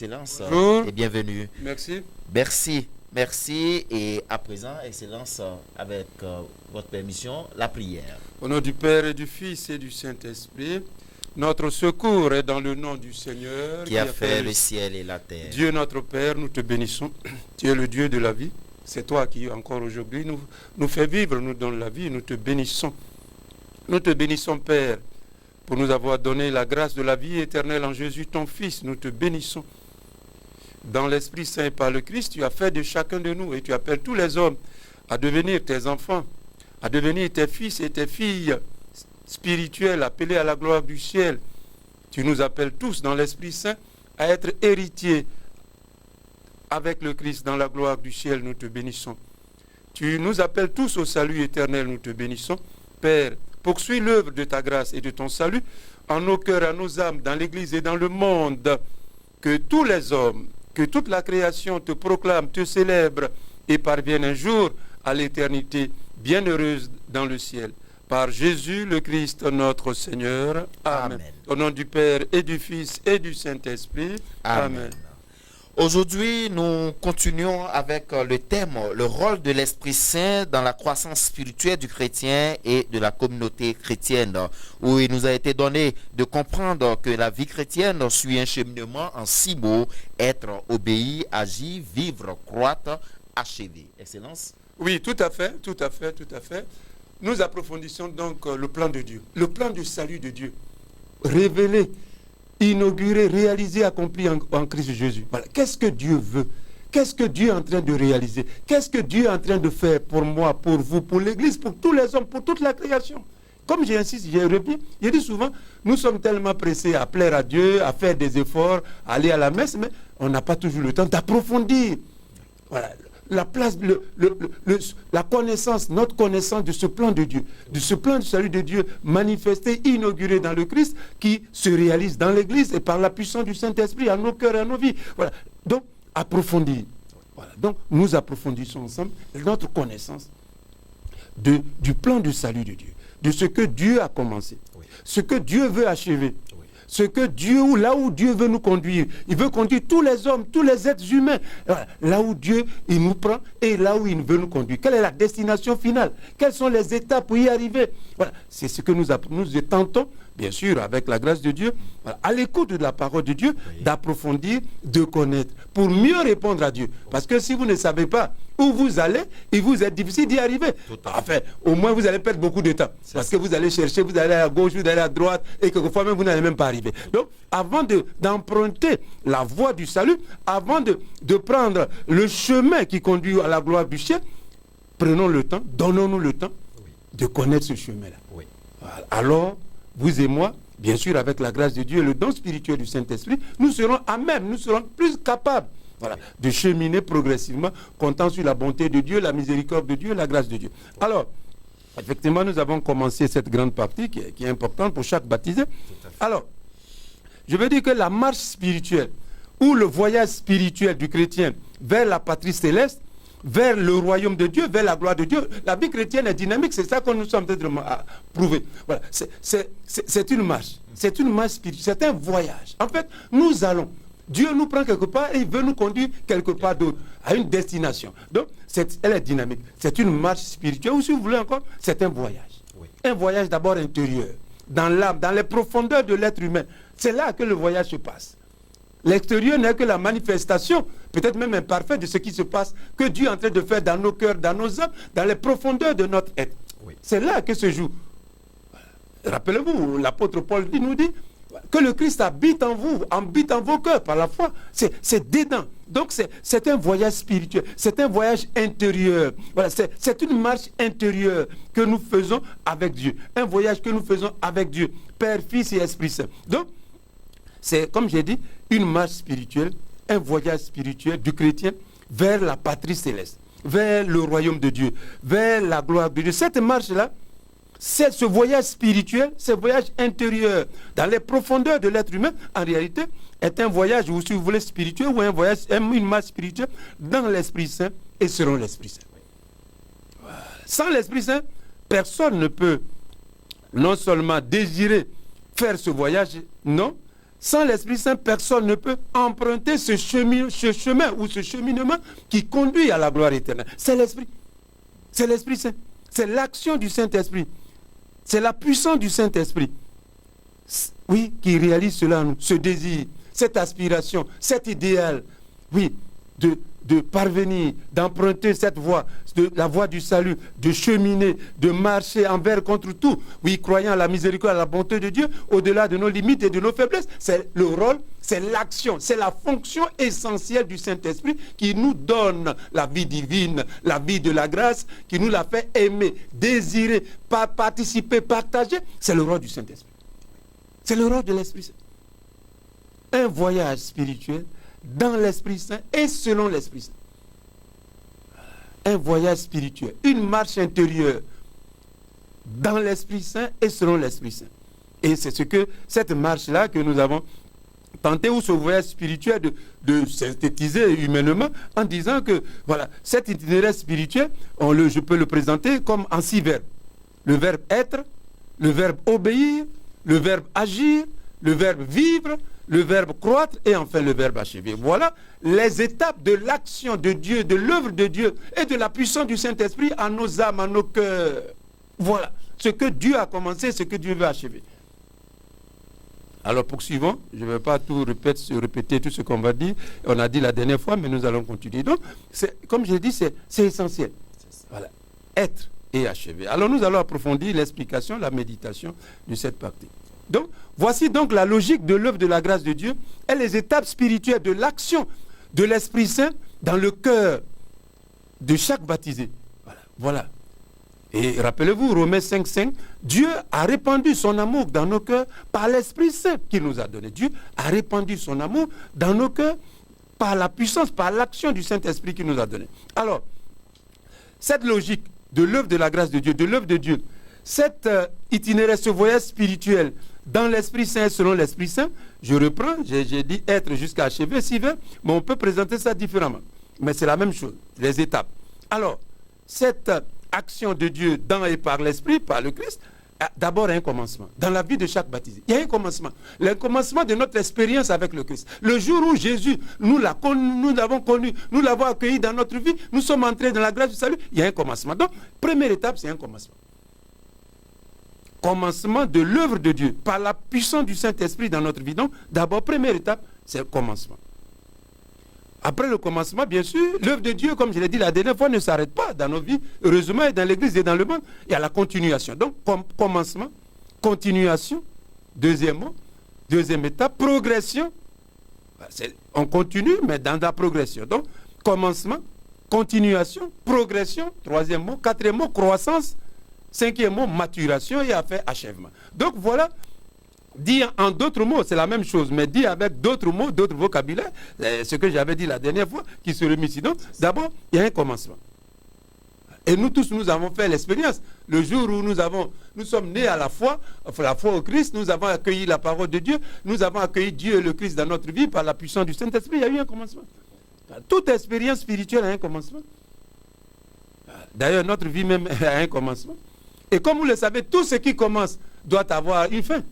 Excellence. Bonjour. Et bienvenue. Merci. Merci. Et à présent, Excellence, avec votre permission, la prière. Au nom du Père et du Fils et du Saint-Esprit, notre secours est dans le nom du Seigneur Qui a fait le ciel et la terre. Dieu notre Père, nous te bénissons. Tu es le Dieu de la vie. C'est toi qui, encore aujourd'hui, nous fait vivre, nous donne la vie. Nous te bénissons. Nous te bénissons, Père, pour nous avoir donné la grâce de la vie éternelle en Jésus, ton Fils. Nous te bénissons. Dans l'Esprit Saint et par le Christ, tu as fait de chacun de nous et tu appelles tous les hommes à devenir tes enfants, à devenir tes fils et tes filles spirituels, appelés à la gloire du ciel. Tu nous appelles tous dans l'Esprit Saint à être héritiers avec le Christ dans la gloire du ciel. Nous te bénissons. Tu nous appelles tous au salut éternel. Nous te bénissons. Père, poursuis l'œuvre de ta grâce et de ton salut en nos cœurs, à nos âmes, dans l'Église et dans le monde. Que tous les hommes, que toute la création te proclame, te célèbre et parvienne un jour à l'éternité bienheureuse dans le ciel. Par Jésus le Christ notre Seigneur. Amen. Au nom du Père et du Fils et du Saint-Esprit. Amen. Aujourd'hui, nous continuons avec le thème, le rôle de l'Esprit Saint dans la croissance spirituelle du chrétien et de la communauté chrétienne, où il nous a été donné de comprendre que la vie chrétienne suit un cheminement en 6 mots: être, obéir, agir, vivre, croître, achever. Excellence. Oui, tout à fait. Nous approfondissons donc le plan de Dieu, le plan du salut de Dieu, révélé, inauguré, réalisé, accompli en Christ Jésus. Voilà. Qu'est-ce que Dieu veut? Qu'est-ce que Dieu est en train de réaliser? Qu'est-ce que Dieu est en train de faire pour moi, pour vous, pour l'Église, pour tous les hommes, pour toute la création? Comme j'insiste, j'ai repris, je dis souvent, nous sommes tellement pressés à plaire à Dieu, à faire des efforts, à aller à la messe, mais on n'a pas toujours le temps d'approfondir. Voilà. La place, la connaissance, notre connaissance de ce plan de Dieu, de ce plan du salut de Dieu manifesté, inauguré dans le Christ, qui se réalise dans l'Église et par la puissance du Saint-Esprit à nos cœurs et à nos vies. Voilà. Donc, approfondir. Voilà. Donc, nous approfondissons ensemble notre connaissance du plan du salut de Dieu, de ce que Dieu a commencé, ce que Dieu veut achever. Ce que Dieu, là où Dieu veut nous conduire, il veut conduire tous les hommes, tous les êtres humains. Voilà. Là où Dieu, il nous prend et là où il veut nous conduire. Quelle est la destination finale? Quelles sont les étapes pour y arriver? Voilà. C'est ce que nous tentons, bien sûr, avec la grâce de Dieu, voilà, à l'écoute de la parole de Dieu, d'approfondir, de connaître, pour mieux répondre à Dieu. Parce que si vous ne savez pas où vous allez, il vous est difficile d'y arriver. Enfin, au moins vous allez perdre beaucoup de temps. Parce que vous allez chercher, vous allez à gauche, vous allez à droite, et quelquefois même vous n'allez même pas arriver. Donc, avant d'emprunter la voie du salut, avant de prendre le chemin qui conduit à la gloire du ciel, prenons le temps, donnons-nous le temps de connaître ce chemin-là. Voilà. Alors, vous et moi, bien sûr, avec la grâce de Dieu et le don spirituel du Saint-Esprit, nous serons à même, nous serons plus capables. Voilà, de cheminer progressivement, comptant sur la bonté de Dieu, la miséricorde de Dieu, la grâce de Dieu. Alors, effectivement, nous avons commencé cette grande partie qui est importante pour chaque baptisé. Alors, je veux dire que la marche spirituelle, ou le voyage spirituel du chrétien vers la patrie céleste, vers le royaume de Dieu, vers la gloire de Dieu, la vie chrétienne est dynamique, c'est ça que nous sommes en train de prouver. Voilà, c'est une marche spirituelle, c'est un voyage. En fait, nous allons. Dieu nous prend quelque part et il veut nous conduire quelque part d'autre, à une destination. Donc, elle est dynamique. C'est une marche spirituelle, ou si vous voulez encore, c'est un voyage. Un voyage d'abord intérieur, dans l'âme, dans les profondeurs de l'être humain. C'est là que le voyage se passe. L'extérieur n'est que la manifestation, peut-être même imparfaite, de ce qui se passe, que Dieu est en train de faire dans nos cœurs, dans nos âmes, dans les profondeurs de notre être. C'est là que se joue. Rappelez-vous, l'apôtre Paul nous dit que le Christ habite en vous, habite en vos cœurs par la foi. C'est dedans. Donc c'est un voyage spirituel, c'est un voyage intérieur. Voilà, c'est une marche intérieure que nous faisons avec Dieu. Un voyage que nous faisons avec Dieu, Père, Fils et Esprit Saint. Donc, c'est, comme j'ai dit, une marche spirituelle, un voyage spirituel du chrétien vers la patrie céleste, vers le royaume de Dieu, vers la gloire de Dieu. Cette marche-là, c'est ce voyage spirituel, ce voyage intérieur, dans les profondeurs de l'être humain, en réalité, est un voyage, ou si vous voulez, spirituel, ou un voyage, une marche spirituelle dans l'Esprit Saint et selon l'Esprit Saint. Voilà. Sans l'Esprit Saint, personne ne peut non seulement désirer faire ce voyage, non, Sans l'Esprit Saint, personne ne peut emprunter ce chemin ou ce cheminement qui conduit à la gloire éternelle. C'est l'Esprit. C'est l'Esprit Saint. C'est l'action du Saint-Esprit. C'est la puissance du Saint-Esprit. Oui, qui réalise cela en nous, ce désir, cette aspiration, cet idéal, oui, de parvenir, d'emprunter cette voie, la voie du salut, de cheminer, de marcher envers contre tout, oui, croyant à la miséricorde, à la bonté de Dieu, au-delà de nos limites et de nos faiblesses. C'est le rôle, c'est l'action, c'est la fonction essentielle du Saint-Esprit qui nous donne la vie divine, la vie de la grâce, qui nous la fait aimer, désirer, participer, partager. C'est le rôle du Saint-Esprit. C'est le rôle de l'Esprit Saint. Un voyage spirituel dans l'Esprit Saint et selon l'Esprit Saint. Un voyage spirituel, une marche intérieure dans l'Esprit Saint et selon l'Esprit Saint. Et c'est ce que cette marche-là que nous avons tenté, ou ce voyage spirituel de synthétiser humainement en disant que, voilà, cet itinéraire spirituel, je peux le présenter comme en 6 verbes. Le verbe être, le verbe obéir, le verbe agir, le verbe vivre, le verbe croître et enfin le verbe achever. Voilà les étapes de l'action de Dieu, de l'œuvre de Dieu et de la puissance du Saint-Esprit en nos âmes, en nos cœurs. Voilà ce que Dieu a commencé, ce que Dieu veut achever. Alors poursuivons, je ne vais pas tout répéter tout ce qu'on va dire, on a dit la dernière fois, mais nous allons continuer. Donc, comme je l'ai dit, c'est essentiel. Voilà, être et achever. Alors nous allons approfondir l'explication, la méditation de cette partie. Donc, voici donc la logique de l'œuvre de la grâce de Dieu et les étapes spirituelles de l'action de l'Esprit Saint dans le cœur de chaque baptisé. Voilà. Et rappelez-vous, Romains 5,5, Dieu a répandu son amour dans nos cœurs par l'Esprit Saint qu'il nous a donné. Dieu a répandu son amour dans nos cœurs par la puissance, par l'action du Saint-Esprit qu'il nous a donné. Alors, cette logique de l'œuvre de la grâce de Dieu, de l'œuvre de Dieu, cet itinéraire, ce voyage spirituel dans l'Esprit Saint et selon l'Esprit Saint, je reprends, j'ai dit être jusqu'à achever, si veut, mais on peut présenter ça différemment. Mais c'est la même chose, les étapes. Alors, cette action de Dieu dans et par l'Esprit, par le Christ, d'abord un commencement. Dans la vie de chaque baptisé, il y a un commencement. Le commencement de notre expérience avec le Christ. Le jour où Jésus, nous l'avons connu, nous l'avons accueilli dans notre vie, nous sommes entrés dans la grâce du salut, il y a un commencement. Donc, première étape, c'est un commencement. Commencement de l'œuvre de Dieu, par la puissance du Saint-Esprit dans notre vie. Donc, d'abord, première étape, c'est le commencement. Après le commencement, bien sûr, l'œuvre de Dieu, comme je l'ai dit la dernière fois, ne s'arrête pas dans nos vies. Heureusement, et dans l'Église et dans le monde, il y a la continuation. Donc, commencement, continuation, deuxième étape, progression. On continue, mais dans la progression. Donc, commencement, continuation, progression, troisième mot, quatrième mot, croissance, cinquième mot, maturation et après achèvement. Donc, voilà. Dit en d'autres mots, c'est la même chose, mais dit avec d'autres mots, d'autres vocabulaires, ce que j'avais dit la dernière fois, qui se remet ici. Donc, d'abord, il y a un commencement. Et nous tous, nous avons fait l'expérience. Le jour où nous sommes nés à la foi au Christ, nous avons accueilli la parole de Dieu, nous avons accueilli Dieu et le Christ dans notre vie par la puissance du Saint-Esprit, il y a eu un commencement. Toute expérience spirituelle a un commencement. D'ailleurs, notre vie même a un commencement. Et comme vous le savez, tout ce qui commence doit avoir une fin.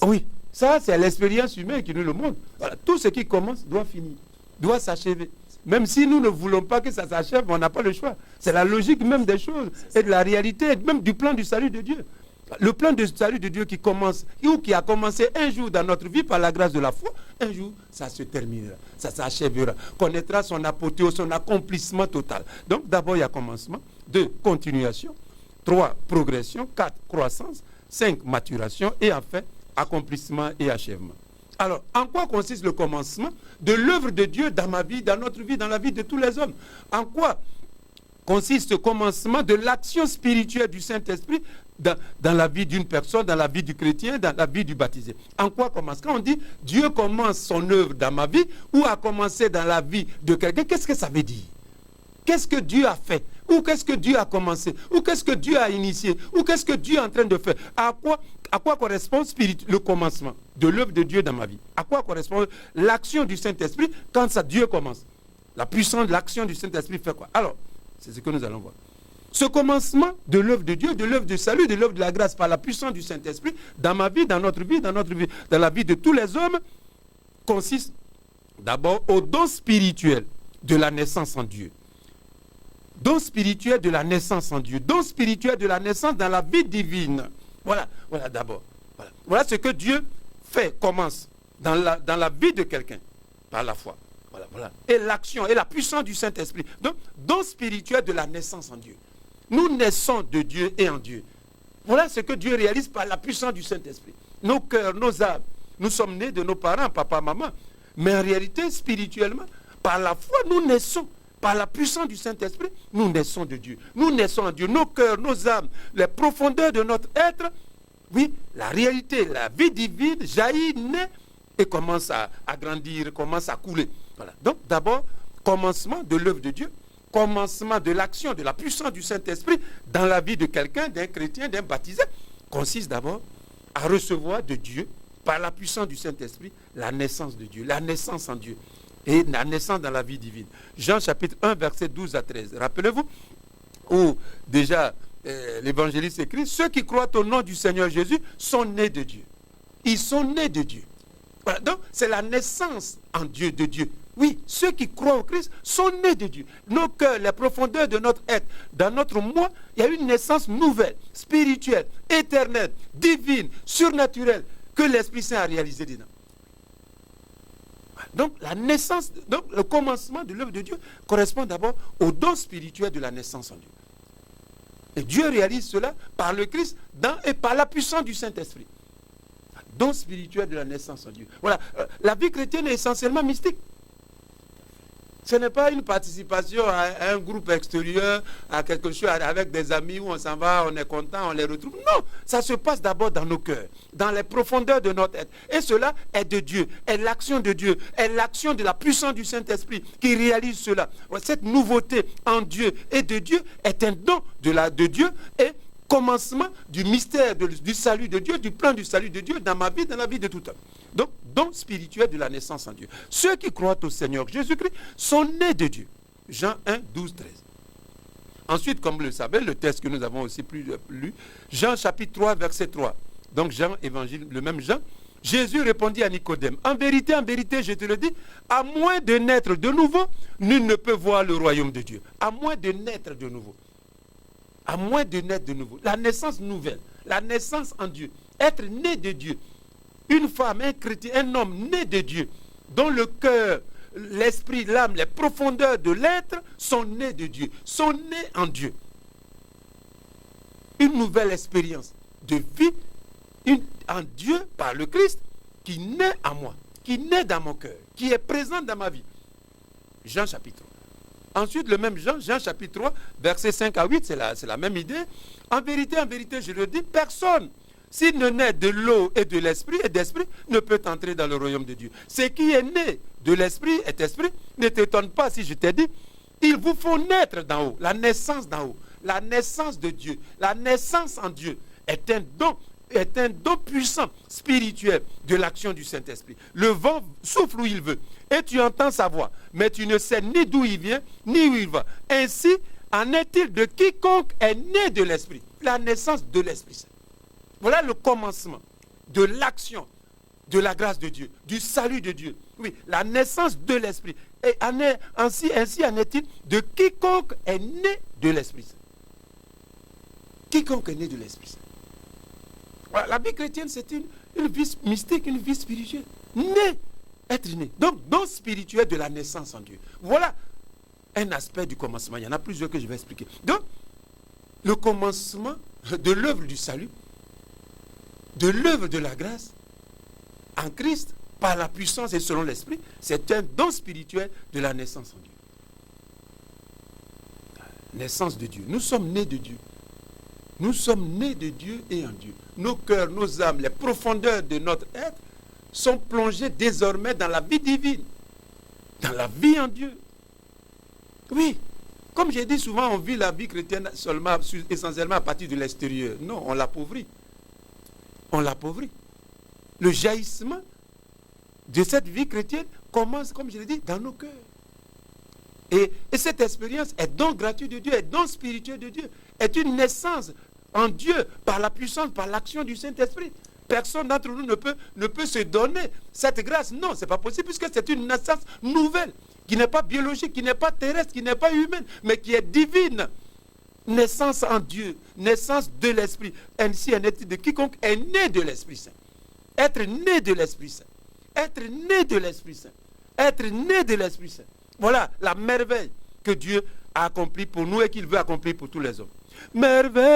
Oui, ça c'est l'expérience humaine qui nous le montre. Voilà, tout ce qui commence doit finir, doit s'achever. Même si nous ne voulons pas que ça s'achève, on n'a pas le choix. C'est la logique même des choses et de la réalité, même du plan du salut de Dieu. Le plan du salut de Dieu qui commence, ou qui a commencé un jour dans notre vie par la grâce de la foi, un jour ça se terminera, ça s'achèvera, connaîtra son apothéose, son accomplissement total. Donc d'abord il y a commencement, 2, continuation, 3, progression, 4, croissance, 5, maturation et enfin, accomplissement et achèvement. Alors, en quoi consiste le commencement de l'œuvre de Dieu dans ma vie, dans notre vie, dans la vie de tous les hommes? En quoi consiste le commencement de l'action spirituelle du Saint-Esprit dans la vie d'une personne, dans la vie du chrétien, dans la vie du baptisé? En quoi commence? Quand on dit Dieu commence son œuvre dans ma vie ou a commencé dans la vie de quelqu'un, qu'est-ce que ça veut dire? Qu'est-ce que Dieu a fait? Ou qu'est-ce que Dieu a commencé? Ou qu'est-ce que Dieu a initié? Ou qu'est-ce que Dieu est en train de faire? À quoi correspond le commencement de l'œuvre de Dieu dans ma vie? À quoi correspond l'action du Saint-Esprit quand ça Dieu commence? La puissance de l'action du Saint-Esprit fait quoi? Alors, c'est ce que nous allons voir. Ce commencement de l'œuvre de Dieu, de l'œuvre de salut, de l'œuvre de la grâce par la puissance du Saint-Esprit, dans ma vie, dans notre vie, dans la vie de tous les hommes, consiste d'abord au don spirituel de la naissance en Dieu. Don spirituel de la naissance en Dieu. Don spirituel de la naissance dans la vie divine. Voilà d'abord. Voilà ce que Dieu fait, commence dans la vie de quelqu'un, par la foi. Voilà. Et l'action et la puissance du Saint-Esprit. Donc, don spirituel de la naissance en Dieu. Nous naissons de Dieu et en Dieu. Voilà ce que Dieu réalise par la puissance du Saint-Esprit. Nos cœurs, nos âmes, nous sommes nés de nos parents, papa, maman. Mais en réalité, spirituellement, par la foi, nous naissons. Par la puissance du Saint-Esprit, nous naissons de Dieu. Nous naissons en Dieu. Nos cœurs, nos âmes, les profondeurs de notre être, oui, la réalité, la vie divine jaillit, naît et commence à grandir, commence à couler. Voilà. Donc, d'abord, commencement de l'œuvre de Dieu, commencement de l'action, de la puissance du Saint-Esprit dans la vie de quelqu'un, d'un chrétien, d'un baptisé, consiste d'abord à recevoir de Dieu, par la puissance du Saint-Esprit, la naissance de Dieu, la naissance en Dieu et la naissance dans la vie divine. Jean chapitre 1, verset 12 à 13. Rappelez-vous, où déjà l'évangéliste écrit, ceux qui croient au nom du Seigneur Jésus sont nés de Dieu. Ils sont nés de Dieu. Voilà, donc, c'est la naissance en Dieu, de Dieu. Oui, ceux qui croient au Christ sont nés de Dieu. Nos cœurs, les profondeurs de notre être, dans notre moi, il y a une naissance nouvelle, spirituelle, éternelle, divine, surnaturelle, que l'Esprit Saint a réalisée dedans. Donc, la naissance, donc le commencement de l'œuvre de Dieu correspond d'abord au don spirituel de la naissance en Dieu. Et Dieu réalise cela par le Christ et par la puissance du Saint-Esprit. Don spirituel de la naissance en Dieu. Voilà, la vie chrétienne est essentiellement mystique. Ce n'est pas une participation à un groupe extérieur, à quelque chose avec des amis où on s'en va, on est content, on les retrouve. Non, ça se passe d'abord dans nos cœurs, dans les profondeurs de notre être. Et cela est de Dieu, est l'action de Dieu, est l'action de la puissance du Saint-Esprit qui réalise cela. Cette nouveauté en Dieu et de Dieu est un don de Dieu et commencement du mystère du salut de Dieu, du plan du salut de Dieu dans ma vie, dans la vie de tout homme. Donc, don spirituel de la naissance en Dieu. Ceux qui croient au Seigneur Jésus-Christ sont nés de Dieu. Jean 1, 12, 13. Ensuite, comme vous le savez, le texte que nous avons aussi lu, Jean chapitre 3, verset 3. Donc, Jean, évangile, le même Jean. Jésus répondit à Nicodème, en vérité, je te le dis, à moins de naître de nouveau, nul ne peut voir le royaume de Dieu. À moins de naître de nouveau. À moins de naître de nouveau. La naissance nouvelle, la naissance en Dieu, être né de Dieu. Une femme, un chrétien, un homme né de Dieu, dont le cœur, l'esprit, l'âme, les profondeurs de l'être sont nés de Dieu, sont nés en Dieu. Une nouvelle expérience de vie en Dieu par le Christ qui naît en moi, qui naît dans mon cœur, qui est présent dans ma vie. Jean chapitre 3. Ensuite, le même Jean, Jean chapitre 3, versets 5 à 8, c'est la même idée. En vérité, je le dis, personne, s'il ne naît de l'eau et de l'esprit, ne peut entrer dans le royaume de Dieu. Ce qui est né de l'esprit est esprit. Ne t'étonne pas si je t'ai dit, il vous faut naître d'en haut, la naissance d'en haut, la naissance de Dieu, la naissance en Dieu est un don puissant, spirituel de l'action du Saint-Esprit. Le vent souffle où il veut et tu entends sa voix, mais tu ne sais ni d'où il vient, ni où il va. Ainsi en est-il de quiconque est né de l'Esprit, la naissance de l'Esprit Saint. Voilà le commencement de l'action de la grâce de Dieu, du salut de Dieu. Oui, la naissance de l'Esprit. Et ainsi en est-il de quiconque est né de l'Esprit Saint. Quiconque est né de l'Esprit Saint. Voilà, la vie chrétienne, c'est une vie mystique, une vie spirituelle. Être né. Donc, don spirituel de la naissance en Dieu. Voilà un aspect du commencement. Il y en a plusieurs que je vais expliquer. Donc, le commencement de l'œuvre du salut, de l'œuvre de la grâce, en Christ, par la puissance et selon l'Esprit, c'est un don spirituel de la naissance en Dieu. Naissance de Dieu. Nous sommes nés de Dieu. Nous sommes nés de Dieu et en Dieu. Nos cœurs, nos âmes, les profondeurs de notre être sont plongés désormais dans la vie divine, dans la vie en Dieu. Oui, comme j'ai dit souvent, on vit la vie chrétienne seulement, essentiellement à partir de l'extérieur. Non, on l'appauvrit. On l'appauvrit. Le jaillissement de cette vie chrétienne commence, comme je l'ai dit, dans nos cœurs. Et cette expérience est don gratuit de Dieu, est don spirituel de Dieu, est une naissance en Dieu par la puissance, par l'action du Saint-Esprit. Personne d'entre nous ne peut se donner cette grâce. Non, ce n'est pas possible puisque c'est une naissance nouvelle qui n'est pas biologique, qui n'est pas terrestre, qui n'est pas humaine, mais qui est divine. Naissance en Dieu, naissance de l'Esprit. Ainsi en est-il de quiconque est né de l'Esprit Saint. Être né de l'Esprit Saint. Être né de l'Esprit Saint. Être né de l'Esprit Saint. Voilà la merveille que Dieu a accomplie pour nous et qu'il veut accomplir pour tous les hommes. Merveilleux,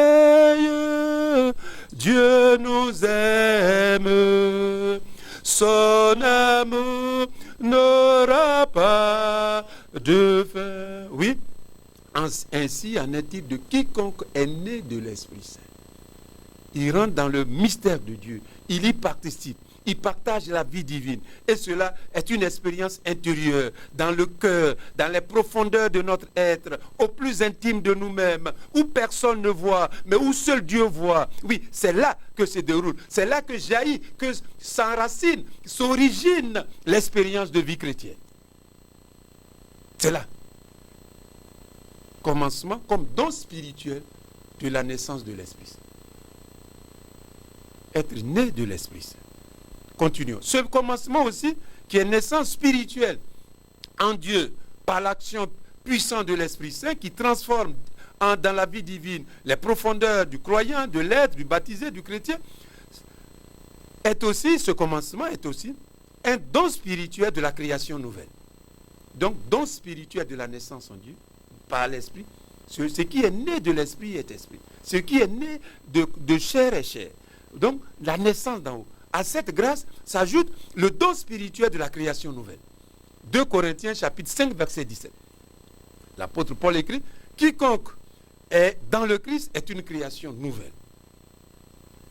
Dieu nous aime, son amour n'aura pas de fin. Oui, ainsi en est-il de quiconque est né de l'Esprit Saint. Il rentre dans le mystère de Dieu, il y participe. Il partage la vie divine. Et cela est une expérience intérieure, dans le cœur, dans les profondeurs de notre être, au plus intime de nous-mêmes, où personne ne voit, mais où seul Dieu voit. Oui, c'est là que se déroule, c'est là que jaillit, que s'enracine, s'origine l'expérience de vie chrétienne. C'est là. Commencement comme don spirituel de la naissance de l'Esprit Saint. Être né de l'Esprit Saint. Continuons. Ce commencement aussi, qui est naissance spirituelle en Dieu, par l'action puissante de l'Esprit Saint, qui transforme dans la vie divine les profondeurs du croyant, de l'être, du baptisé, du chrétien, ce commencement est aussi un don spirituel de la création nouvelle. Donc, don spirituel de la naissance en Dieu, par l'Esprit. Ce qui est né de l'Esprit est Esprit. Ce qui est né de chair est chair. Donc, la naissance d'en haut. À cette grâce s'ajoute le don spirituel de la création nouvelle. 2 Corinthiens chapitre 5 verset 17. L'apôtre Paul écrit, quiconque est dans le Christ est une création nouvelle.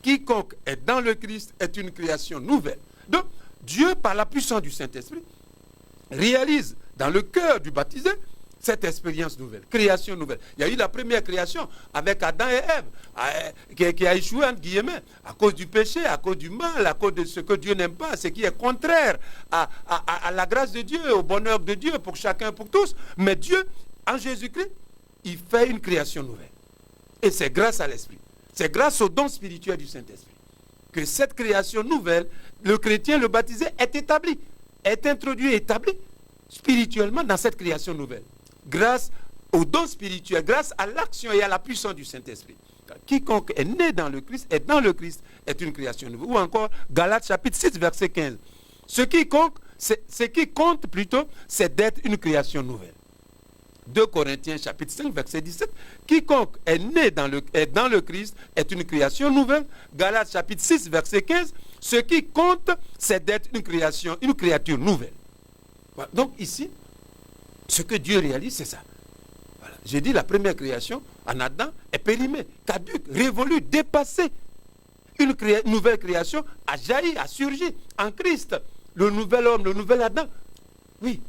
Quiconque est dans le Christ est une création nouvelle. Donc, Dieu, par la puissance du Saint-Esprit, réalise dans le cœur du baptisé cette expérience nouvelle, création nouvelle. Il y a eu la première création avec Adam et Ève, qui a échoué, entre guillemets, à cause du péché, à cause du mal, à cause de ce que Dieu n'aime pas, ce qui est contraire à la grâce de Dieu, au bonheur de Dieu, pour chacun, pour tous. Mais Dieu, en Jésus-Christ, il fait une création nouvelle. Et c'est grâce à l'Esprit. C'est grâce au don spirituel du Saint-Esprit que cette création nouvelle, le chrétien, le baptisé, est établi, est introduit, établi spirituellement dans cette création nouvelle. Grâce au don spirituel, grâce à l'action et à la puissance du Saint-Esprit. Quiconque est né dans le Christ est une création nouvelle. Ou encore, Galates chapitre 6, verset 15. Ce qui compte plutôt, c'est d'être une création nouvelle. 2 Corinthiens chapitre 5, verset 17. Quiconque est né dans le Christ est une création nouvelle. Galates chapitre 6, verset 15. Ce qui compte, c'est d'être une créature nouvelle. Voilà. Donc ici, ce que Dieu réalise, c'est ça. Voilà. J'ai dit la première création en Adam est périmée, caduque, révolue, dépassée. Une nouvelle création a jailli, a surgi en Christ. Le nouvel homme, le nouvel Adam. Oui.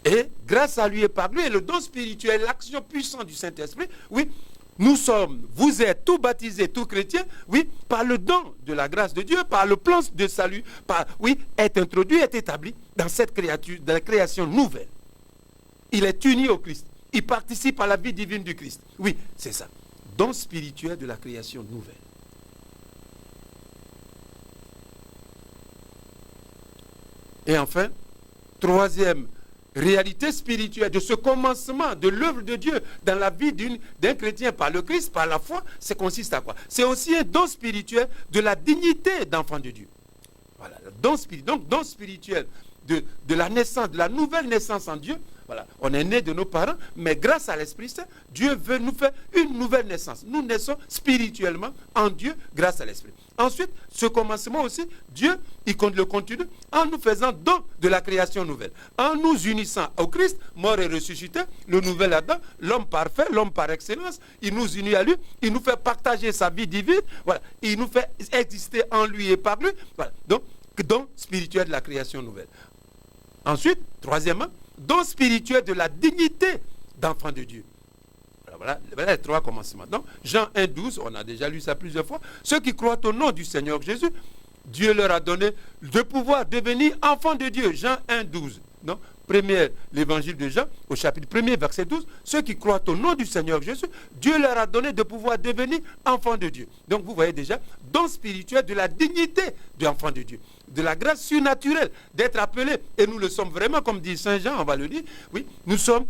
Et grâce à lui et par lui, et le don spirituel, l'action puissante du Saint-Esprit, oui, vous êtes tous baptisés, tous chrétiens, oui, par le don de la grâce de Dieu, par le plan de salut, est introduit, est établi dans cette créature, dans la création nouvelle. Il est uni au Christ. Il participe à la vie divine du Christ. Oui, c'est ça. Don spirituel de la création nouvelle. Et enfin, troisième réalité spirituelle de ce commencement de l'œuvre de Dieu dans la vie d'un chrétien par le Christ, par la foi, ça consiste à quoi? C'est aussi un don spirituel de la dignité d'enfant de Dieu. Voilà, don spirituel de la naissance, de la nouvelle naissance en Dieu. Voilà, on est né de nos parents, mais grâce à l'Esprit Saint, Dieu veut nous faire une nouvelle naissance. Nous naissons spirituellement en Dieu grâce à l'Esprit. Ensuite, ce commencement aussi, Dieu, il le continue en nous faisant don de la création nouvelle. En nous unissant au Christ, mort et ressuscité, le nouvel Adam, l'homme parfait, l'homme par excellence, il nous unit à lui, il nous fait partager sa vie divine, voilà, il nous fait exister en lui et par lui. Voilà, donc, don spirituel de la création nouvelle. Ensuite, troisièmement, don spirituel de la dignité d'enfant de Dieu. Voilà les trois commencements. Donc, Jean 1,12, on a déjà lu ça plusieurs fois. Ceux qui croient au nom du Seigneur Jésus, Dieu leur a donné le pouvoir de devenir enfants de Dieu. Jean 1,12. Donc, l'évangile de Jean, au chapitre 1er, verset 12, ceux qui croient au nom du Seigneur Jésus, Dieu leur a donné de pouvoir devenir enfants de Dieu. Donc vous voyez déjà, don spirituel de la dignité d'enfant de Dieu, de la grâce surnaturelle d'être appelé, et nous le sommes vraiment, comme dit Saint Jean, on va le lire, oui, nous sommes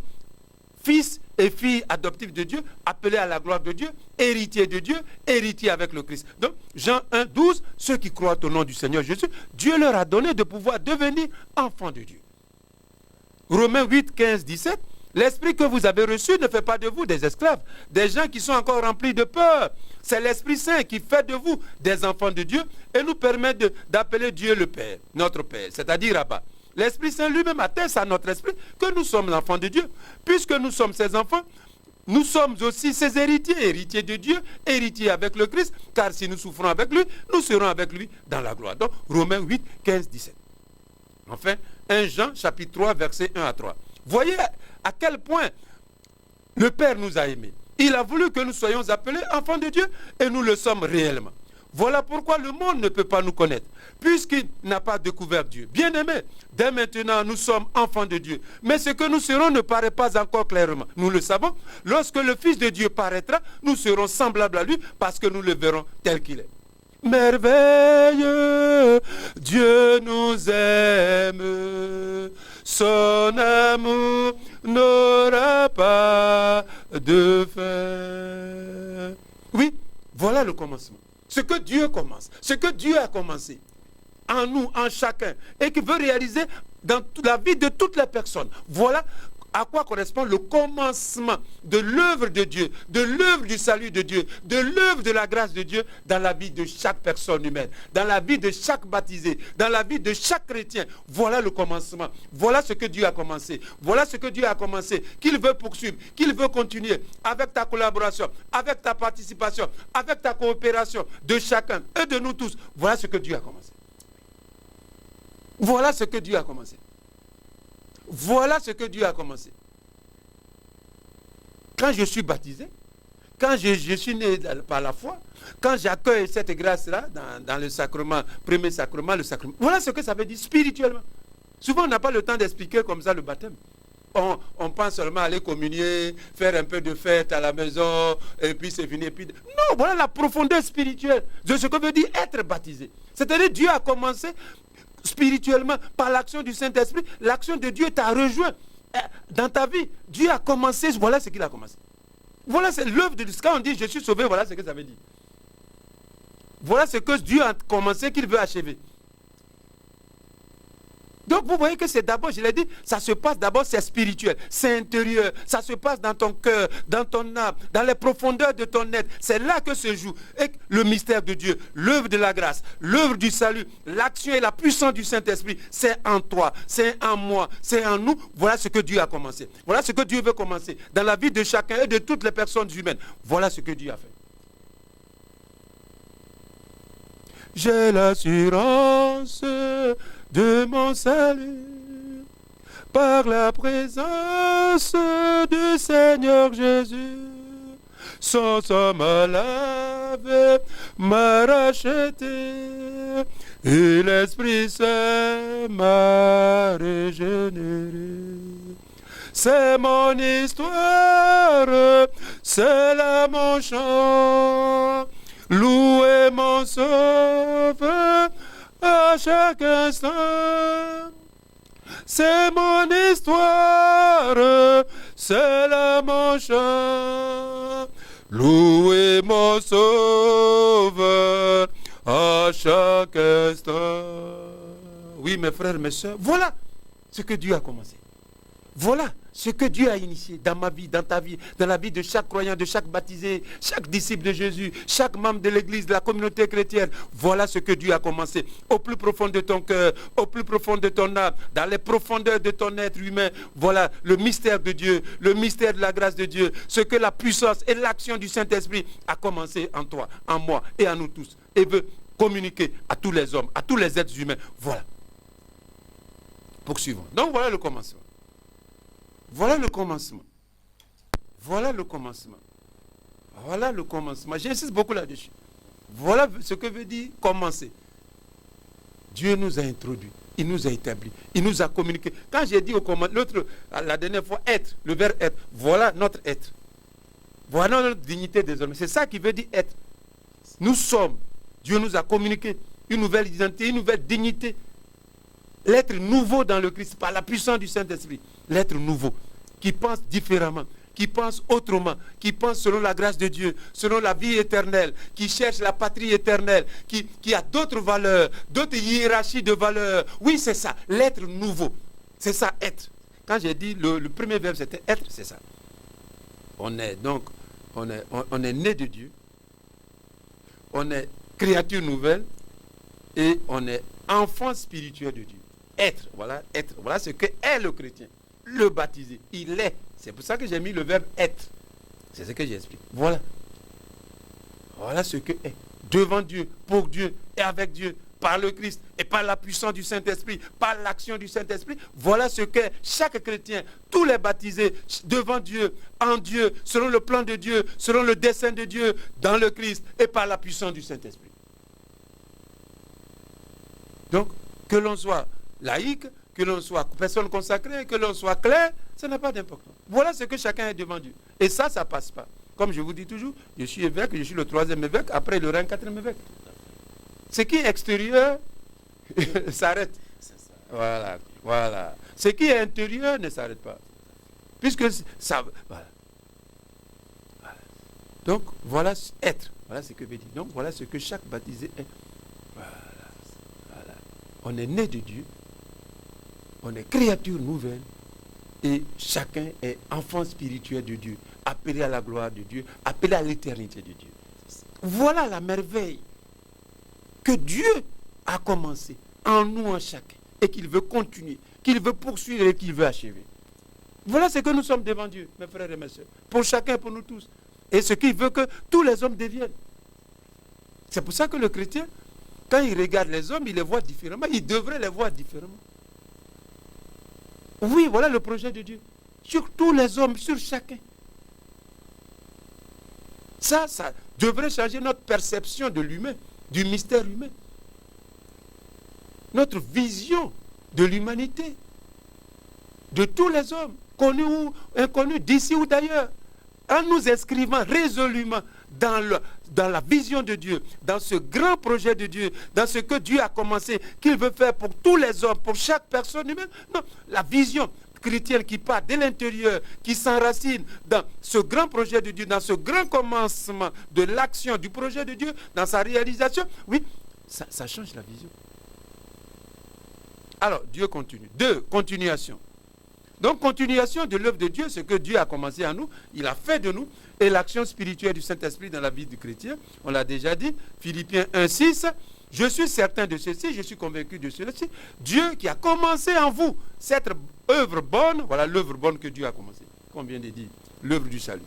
fils et filles adoptifs de Dieu, appelés à la gloire de Dieu, héritiers de Dieu, héritiers avec le Christ. Donc, Jean 1, 12, ceux qui croient au nom du Seigneur Jésus, Dieu leur a donné de pouvoir devenir enfants de Dieu. Romains 8, 15, 17, l'esprit que vous avez reçu ne fait pas de vous des esclaves, des gens qui sont encore remplis de peur. C'est l'Esprit Saint qui fait de vous des enfants de Dieu et nous permet d'appeler Dieu le Père, notre Père, c'est-à-dire Abba. L'Esprit Saint lui-même atteste à notre esprit que nous sommes enfants de Dieu. Puisque nous sommes ses enfants, nous sommes aussi ses héritiers, héritiers de Dieu, héritiers avec le Christ, car si nous souffrons avec lui, nous serons avec lui dans la gloire. Donc, Romains 8, 15, 17. Enfin, 1 Jean, chapitre 3, versets 1 à 3. Voyez à quel point le Père nous a aimés. Il a voulu que nous soyons appelés enfants de Dieu et nous le sommes réellement. Voilà pourquoi le monde ne peut pas nous connaître, puisqu'il n'a pas découvert Dieu. Bien-aimés, dès maintenant, nous sommes enfants de Dieu. Mais ce que nous serons ne paraît pas encore clairement. Nous le savons, lorsque le Fils de Dieu paraîtra, nous serons semblables à lui, parce que nous le verrons tel qu'il est. Merveilleux, Dieu nous aime, son amour n'aura pas de fin. Oui, voilà le commencement. Ce que Dieu commence, ce que Dieu a commencé en nous, en chacun, et qui veut réaliser dans la vie de toutes les personnes. Voilà à quoi correspond le commencement de l'œuvre de Dieu, de l'œuvre du salut de Dieu, de l'œuvre de la grâce de Dieu dans la vie de chaque personne humaine, dans la vie de chaque baptisé, dans la vie de chaque chrétien. Voilà le commencement. Voilà ce que Dieu a commencé. Voilà ce que Dieu a commencé, qu'il veut poursuivre, qu'il veut continuer avec ta collaboration, avec ta participation, avec ta coopération de chacun et de nous tous. Voilà ce que Dieu a commencé. Voilà ce que Dieu a commencé. Voilà ce que Dieu a commencé. Quand je suis baptisé, quand je suis né par la foi, quand j'accueille cette grâce-là dans le sacrement, premier sacrement, le sacrement. Voilà ce que ça veut dire spirituellement. Souvent, on n'a pas le temps d'expliquer comme ça le baptême. On pense seulement aller communier, faire un peu de fête à la maison, et puis c'est fini. Non, voilà la profondeur spirituelle de ce que veut dire être baptisé. C'est-à-dire Dieu a commencé spirituellement, par l'action du Saint-Esprit, l'action de Dieu t'a rejoint dans ta vie. Dieu a commencé, voilà ce qu'il a commencé. Voilà, c'est l'œuvre de Dieu. Quand on dit je suis sauvé, voilà ce que ça veut dire. Voilà ce que Dieu a commencé, qu'il veut achever. Donc vous voyez que c'est d'abord, je l'ai dit, ça se passe d'abord, c'est spirituel, c'est intérieur, ça se passe dans ton cœur, dans ton âme, dans les profondeurs de ton être. C'est là que se joue le mystère de Dieu, l'œuvre de la grâce, l'œuvre du salut, l'action et la puissance du Saint-Esprit. C'est en toi, c'est en moi, c'est en nous. Voilà ce que Dieu a commencé. Voilà ce que Dieu veut commencer dans la vie de chacun et de toutes les personnes humaines. Voilà ce que Dieu a fait. J'ai l'assurance de mon salut par la présence du Seigneur Jésus. Son sang m'a lavé, m'a racheté, et l'Esprit Saint m'a régénéré. C'est mon histoire, c'est là mon chant. Louez mon sauveur à chaque instant. C'est mon histoire, c'est là mon chant. Louez mon sauveur à chaque instant. Oui, mes frères, mes soeurs, voilà ce que Dieu a commencé. Voilà ce que Dieu a initié dans ma vie, dans ta vie, dans la vie de chaque croyant, de chaque baptisé, chaque disciple de Jésus, chaque membre de l'Église, de la communauté chrétienne. Voilà ce que Dieu a commencé au plus profond de ton cœur, au plus profond de ton âme, dans les profondeurs de ton être humain. Voilà le mystère de Dieu, le mystère de la grâce de Dieu, ce que la puissance et l'action du Saint-Esprit a commencé en toi, en moi et en nous tous, et veut communiquer à tous les hommes, à tous les êtres humains. Voilà. Poursuivons. Donc voilà le commencement. Voilà le commencement. Voilà le commencement. Voilà le commencement. J'insiste beaucoup là-dessus. Voilà ce que veut dire commencer. Dieu nous a introduits Il nous a établis. Il nous a communiqué. Quand j'ai dit au commandant, la dernière fois, être, le verbe être, voilà notre être. Voilà notre dignité désormais. C'est ça qui veut dire être. Nous sommes. Dieu nous a communiqué une nouvelle identité, une nouvelle dignité. L'être nouveau dans le Christ, par la puissance du Saint-Esprit. L'être nouveau, qui pense différemment, qui pense autrement, qui pense selon la grâce de Dieu, selon la vie éternelle, qui cherche la patrie éternelle, qui a d'autres valeurs, d'autres hiérarchies de valeurs. Oui, c'est ça, l'être nouveau. C'est ça, être. Quand j'ai dit le premier verbe, c'était être, c'est ça. On est né de Dieu, on est créature nouvelle et on est enfant spirituel de Dieu. Être, voilà ce que est le chrétien, le baptisé, il est. C'est pour ça que j'ai mis le verbe être. C'est ce que j'explique. Voilà ce que est. Devant Dieu, pour Dieu et avec Dieu, par le Christ et par la puissance du Saint-Esprit, par l'action du Saint-Esprit. Voilà ce qu'est chaque chrétien, tous les baptisés devant Dieu, en Dieu, selon le plan de Dieu, selon le dessein de Dieu, dans le Christ et par la puissance du Saint-Esprit. Donc, que l'on soit laïque, que l'on soit personne consacrée, que l'on soit clair, ça n'a pas d'importance. Voilà ce que chacun est devant Dieu. Et ça passe pas. Comme je vous dis toujours, je suis évêque, je suis le 3e évêque, après il y aura un 4e évêque. Ce qui est extérieur s'arrête. Voilà. Ce qui est intérieur ne s'arrête pas. Puisque ça... Voilà. Donc, voilà être. Voilà ce que veut dire. Donc, voilà ce que chaque baptisé est. Voilà. On est né de Dieu. On est créature nouvelle. Et chacun est enfant spirituel de Dieu. Appelé à la gloire de Dieu. Appelé à l'éternité de Dieu. Voilà la merveille que Dieu a commencé en nous, en chacun. Et qu'il veut continuer. Qu'il veut poursuivre et qu'il veut achever. Voilà ce que nous sommes devant Dieu, mes frères et mes sœurs. Pour chacun, pour nous tous. Et ce qu'il veut que tous les hommes deviennent. C'est pour ça que le chrétien, quand il regarde les hommes, il les voit différemment. Il devrait les voir différemment. Oui, voilà le projet de Dieu. Sur tous les hommes, sur chacun. Ça devrait changer notre perception de l'humain, du mystère humain. Notre vision de l'humanité. De tous les hommes, connus ou inconnus, d'ici ou d'ailleurs. En nous inscrivant résolument dans la vision de Dieu, dans ce grand projet de Dieu, dans ce que Dieu a commencé, qu'il veut faire pour tous les hommes, pour chaque personne humaine. Non, la vision chrétienne qui part de l'intérieur, qui s'enracine dans ce grand projet de Dieu, dans ce grand commencement de l'action du projet de Dieu, dans sa réalisation, oui, ça change la vision. Alors, Dieu continue. 2, continuation. Donc, continuation de l'œuvre de Dieu, ce que Dieu a commencé en nous, il a fait de nous, et l'action spirituelle du Saint-Esprit dans la vie du chrétien, on l'a déjà dit, Philippiens 1,6, je suis certain de ceci, je suis convaincu de ceci, Dieu qui a commencé en vous cette œuvre bonne, voilà l'œuvre bonne que Dieu a commencé, comme vient de dire, l'œuvre du salut,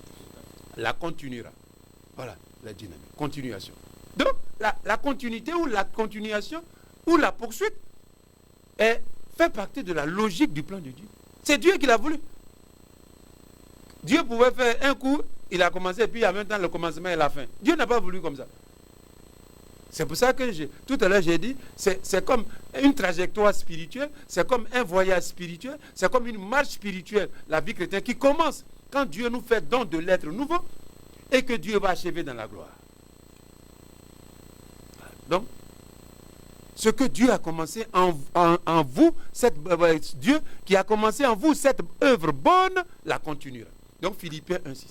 la continuera. Voilà la dynamique, continuation. Donc, la continuité ou la continuation ou la poursuite fait partie de la logique du plan de Dieu. C'est Dieu qui l'a voulu. Dieu pouvait faire un coup, il a commencé, et puis en même temps le commencement et la fin. Dieu n'a pas voulu comme ça. C'est pour ça que tout à l'heure j'ai dit, c'est comme une trajectoire spirituelle, c'est comme un voyage spirituel, c'est comme une marche spirituelle, la vie chrétienne qui commence quand Dieu nous fait don de l'être nouveau et que Dieu va achever dans la gloire. Donc, ce que Dieu a commencé en vous, Dieu qui a commencé en vous cette œuvre bonne, la continuera. Donc Philippiens 1,6.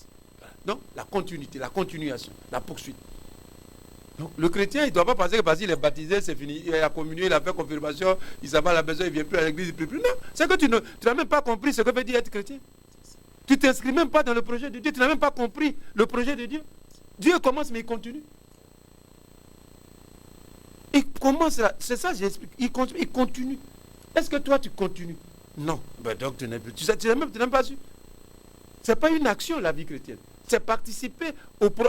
Donc la continuité, la continuation, la poursuite. Donc le chrétien, il ne doit pas penser que parce qu'il est baptisé, c'est fini. Il a communié, il a fait confirmation, il s'en va à la maison, il ne vient plus à l'église, il ne prie plus. Non, c'est que tu n'as même pas compris ce que veut dire être chrétien. Tu ne t'inscris même pas dans le projet de Dieu, tu n'as même pas compris le projet de Dieu. Dieu commence, mais il continue. Il commence là, c'est ça j'explique, il continue. Est-ce que toi tu continues? Non. Ben donc tu n'es plus. Tu n'as même pas su. Ce n'est pas une action la vie chrétienne. C'est participer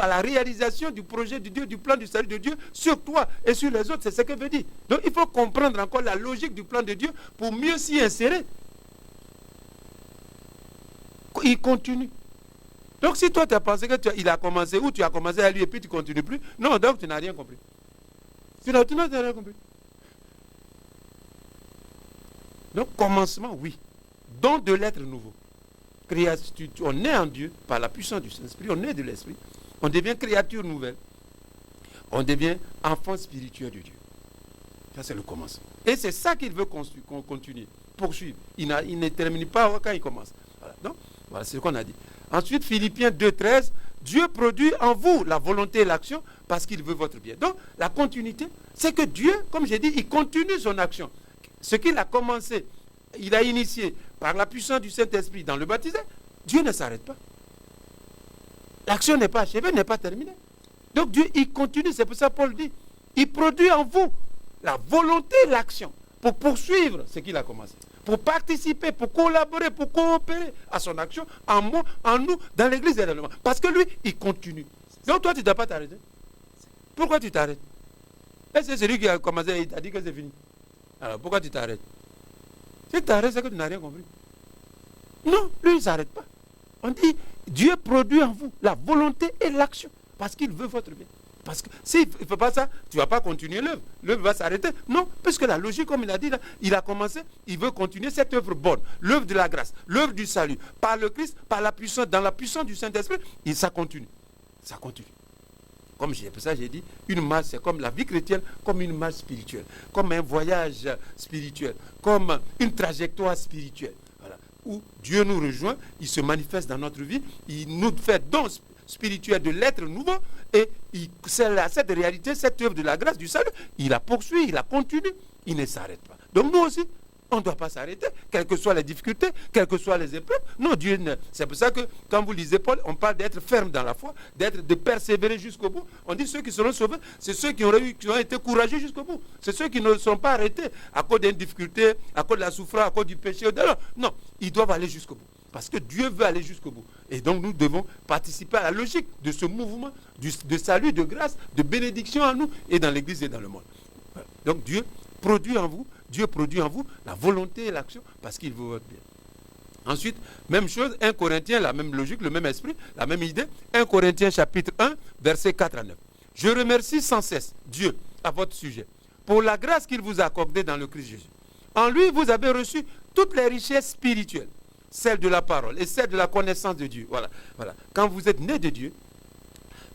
à la réalisation du projet de Dieu, du plan du salut de Dieu sur toi et sur les autres. C'est ce que veut dire. Donc il faut comprendre encore la logique du plan de Dieu pour mieux s'y insérer. Il continue. Donc si toi tu as pensé qu'il a commencé ou tu as commencé à lui et puis tu ne continues plus, non, donc tu n'as rien compris. Tu n'as rien compris. Donc, commencement, oui. Don de l'être nouveau. On est en Dieu par la puissance du Saint-Esprit, on est de l'Esprit. On devient créature nouvelle. On devient enfant spirituel de Dieu. Ça, c'est le commencement. Et c'est ça qu'il veut qu'on continue, poursuivre. Il ne termine pas quand il commence. Voilà. Donc, voilà, c'est ce qu'on a dit. Ensuite, Philippiens 2,13, Dieu produit en vous la volonté et l'action parce qu'il veut votre bien. Donc, la continuité, c'est que Dieu, comme j'ai dit, il continue son action. Ce qu'il a commencé, il a initié par la puissance du Saint-Esprit dans le baptisé, Dieu ne s'arrête pas. L'action n'est pas achevée, n'est pas terminée. Donc Dieu, il continue, c'est pour ça que Paul dit, il produit en vous la volonté et l'action pour poursuivre ce qu'il a commencé, pour participer, pour collaborer, pour coopérer à son action en nous, dans l'église et dans le monde. Parce que lui, il continue. Donc toi, tu ne dois pas t'arrêter. Pourquoi tu t'arrêtes? Et c'est celui qui a commencé, il t'a dit que c'est fini. Alors pourquoi tu t'arrêtes? Si tu t'arrêtes, c'est que tu n'as rien compris. Non, lui, il ne s'arrête pas. On dit, Dieu produit en vous la volonté et l'action, parce qu'il veut votre bien. Parce que s'il ne fait pas ça, tu ne vas pas continuer l'œuvre. L'œuvre va s'arrêter. Non, parce que la logique, comme il a dit, là, il a commencé, il veut continuer cette œuvre bonne, l'œuvre de la grâce, l'œuvre du salut, par le Christ, par la puissance, dans la puissance du Saint-Esprit, et ça continue. Ça continue. Comme pour ça, j'ai dit, une marche, c'est comme la vie chrétienne, comme une marche spirituelle, comme un voyage spirituel, comme une trajectoire spirituelle. Voilà. Où Dieu nous rejoint, il se manifeste dans notre vie, il nous fait don spirituel de l'être nouveau, et cette réalité, cette œuvre de la grâce, du salut, il la poursuit, il la continue, il ne s'arrête pas. Donc nous aussi, on ne doit pas s'arrêter, quelles que soient les difficultés, quelles que soient les épreuves. Non, Dieu ne. C'est pour ça que, quand vous lisez Paul, on parle d'être ferme dans la foi, de persévérer jusqu'au bout. On dit ceux qui seront sauvés, c'est ceux qui ont été courageux jusqu'au bout. C'est ceux qui ne sont pas arrêtés à cause d'une difficulté, à cause de la souffrance, à cause du péché. Non, ils doivent aller jusqu'au bout. Parce que Dieu veut aller jusqu'au bout. Et donc nous devons participer à la logique de ce mouvement de salut, de grâce, de bénédiction en nous et dans l'Église et dans le monde. Donc Dieu produit en vous la volonté et l'action parce qu'il veut votre bien. Ensuite, même chose, 1 Corinthiens, la même logique, le même esprit, la même idée. 1 Corinthiens chapitre 1, versets 4 à 9. Je remercie sans cesse Dieu à votre sujet pour la grâce qu'il vous a accordée dans le Christ Jésus. En lui, vous avez reçu toutes les richesses spirituelles, celles de la parole et celles de la connaissance de Dieu. Voilà. Quand vous êtes né de Dieu,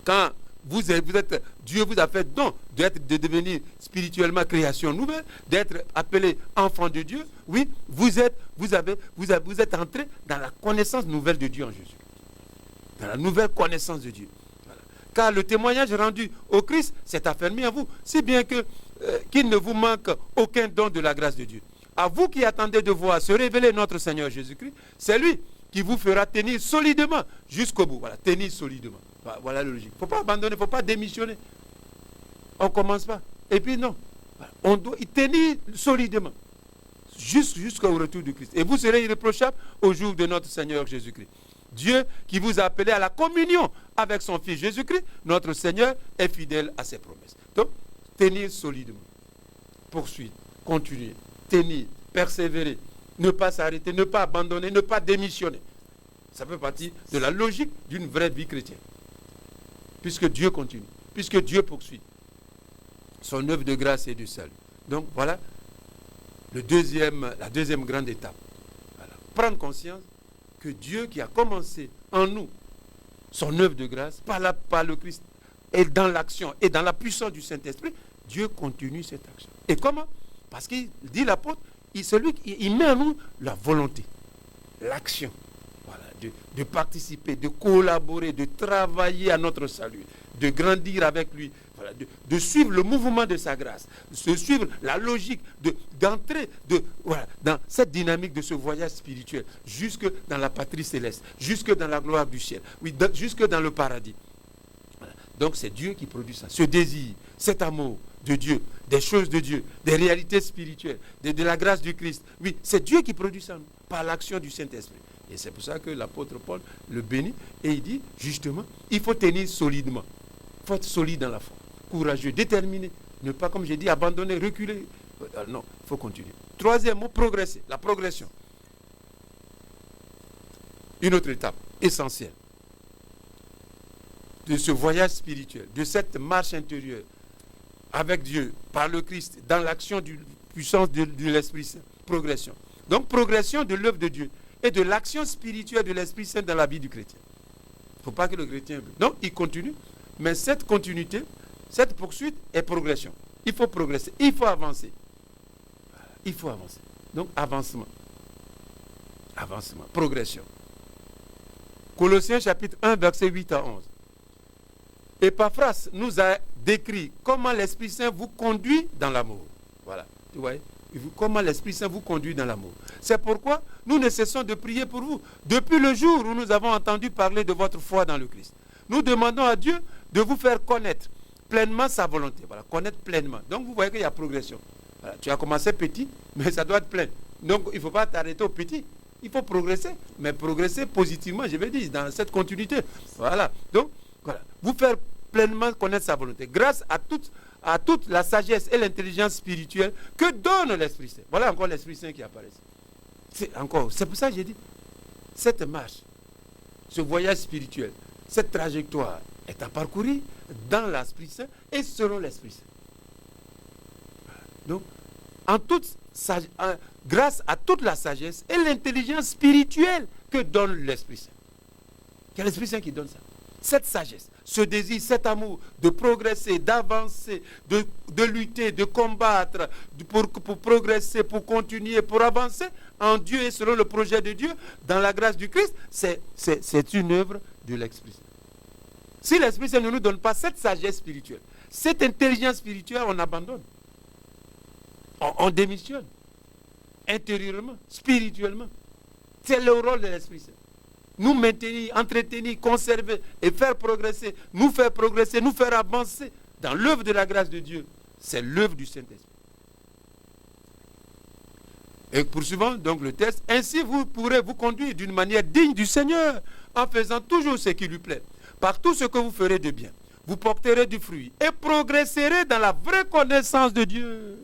quand Dieu vous a fait don de devenir spirituellement création nouvelle, d'être appelé enfant de Dieu. Oui, vous êtes entré dans la connaissance nouvelle de Dieu en Jésus. Dans la nouvelle connaissance de Dieu. Voilà. Car le témoignage rendu au Christ s'est affermi en vous, si bien qu'il ne vous manque aucun don de la grâce de Dieu. À vous qui attendez de voir se révéler notre Seigneur Jésus-Christ, c'est lui qui vous fera tenir solidement jusqu'au bout. Voilà, tenir solidement. Voilà la logique. Il ne faut pas abandonner, il ne faut pas démissionner. On ne commence pas. Et puis non. On doit y tenir solidement. Jusqu'au retour du Christ. Et vous serez irréprochables au jour de notre Seigneur Jésus-Christ. Dieu qui vous a appelé à la communion avec son Fils Jésus-Christ, notre Seigneur, est fidèle à ses promesses. Donc, tenir solidement. Poursuivre, continuer, tenir, persévérer, ne pas s'arrêter, ne pas abandonner, ne pas démissionner. Ça fait partie de la logique d'une vraie vie chrétienne. Puisque Dieu continue, puisque Dieu poursuit son œuvre de grâce et de salut. Donc voilà la deuxième grande étape. Voilà. Prendre conscience que Dieu qui a commencé en nous son œuvre de grâce par le Christ et dans l'action et dans la puissance du Saint-Esprit, Dieu continue cette action. Et comment? Parce qu'il dit l'apôtre, il met en nous la volonté, l'action. Voilà, de participer, de collaborer, de travailler à notre salut, de grandir avec lui, voilà, de suivre le mouvement de sa grâce, de suivre la logique, d'entrer dans cette dynamique de ce voyage spirituel, jusque dans la patrie céleste, jusque dans la gloire du ciel, oui, jusque dans le paradis. Voilà. Donc c'est Dieu qui produit ça, ce désir, cet amour de Dieu, des choses de Dieu, des réalités spirituelles, de la grâce du Christ. Oui, c'est Dieu qui produit ça, par l'action du Saint-Esprit. Et c'est pour ça que l'apôtre Paul le bénit et il dit, justement, il faut tenir solidement. Il faut être solide dans la foi, courageux, déterminé. Ne pas, comme j'ai dit, abandonner, reculer. Non, il faut continuer. Troisième mot, progresser, la progression. Une autre étape essentielle de ce voyage spirituel, de cette marche intérieure avec Dieu, par le Christ, dans l'action de puissance de l'Esprit Saint. Progression. Donc, progression de l'œuvre de Dieu et de l'action spirituelle de l'Esprit Saint dans la vie du chrétien. Il ne faut pas que le chrétien... Donc, il continue, mais cette continuité, cette poursuite est progression. Il faut progresser, il faut avancer. Il faut avancer. Donc, avancement. Avancement, progression. Colossiens chapitre 1, verset 8 à 11. Epaphras nous a décrit comment l'Esprit Saint vous conduit dans l'amour. Voilà, tu vois, comment l'Esprit Saint vous conduit dans l'amour. C'est pourquoi nous ne cessons de prier pour vous. Depuis le jour où nous avons entendu parler de votre foi dans le Christ, nous demandons à Dieu de vous faire connaître pleinement sa volonté. Voilà, connaître pleinement. Donc vous voyez qu'il y a progression. Voilà, tu as commencé petit, mais ça doit être plein. Donc il ne faut pas t'arrêter au petit. Il faut progresser, mais progresser positivement, je vais dire, dans cette continuité. Voilà. Donc, voilà. Vous faire pleinement connaître sa volonté. Grâce à toute la sagesse et l'intelligence spirituelle que donne l'Esprit Saint. Voilà encore l'Esprit Saint qui apparaît. C'est pour ça que j'ai dit, cette marche, ce voyage spirituel, cette trajectoire est à parcourir dans l'Esprit Saint et selon l'Esprit Saint. Donc, grâce à toute la sagesse et l'intelligence spirituelle que donne l'Esprit Saint. C'est l'Esprit Saint qui donne ça. Cette sagesse, ce désir, cet amour de progresser, d'avancer, de lutter, de combattre, pour progresser, pour continuer, pour avancer en Dieu et selon le projet de Dieu, dans la grâce du Christ, c'est une œuvre de l'Esprit Saint. Si l'Esprit Saint ne nous donne pas cette sagesse spirituelle, cette intelligence spirituelle, on abandonne. On démissionne. Intérieurement, spirituellement. C'est le rôle de l'Esprit Saint. Nous maintenir, entretenir, conserver et faire progresser, nous faire avancer dans l'œuvre de la grâce de Dieu. C'est l'œuvre du Saint-Esprit. Et poursuivant donc le texte, ainsi vous pourrez vous conduire d'une manière digne du Seigneur, en faisant toujours ce qui lui plaît. Par tout ce que vous ferez de bien, vous porterez du fruit et progresserez dans la vraie connaissance de Dieu.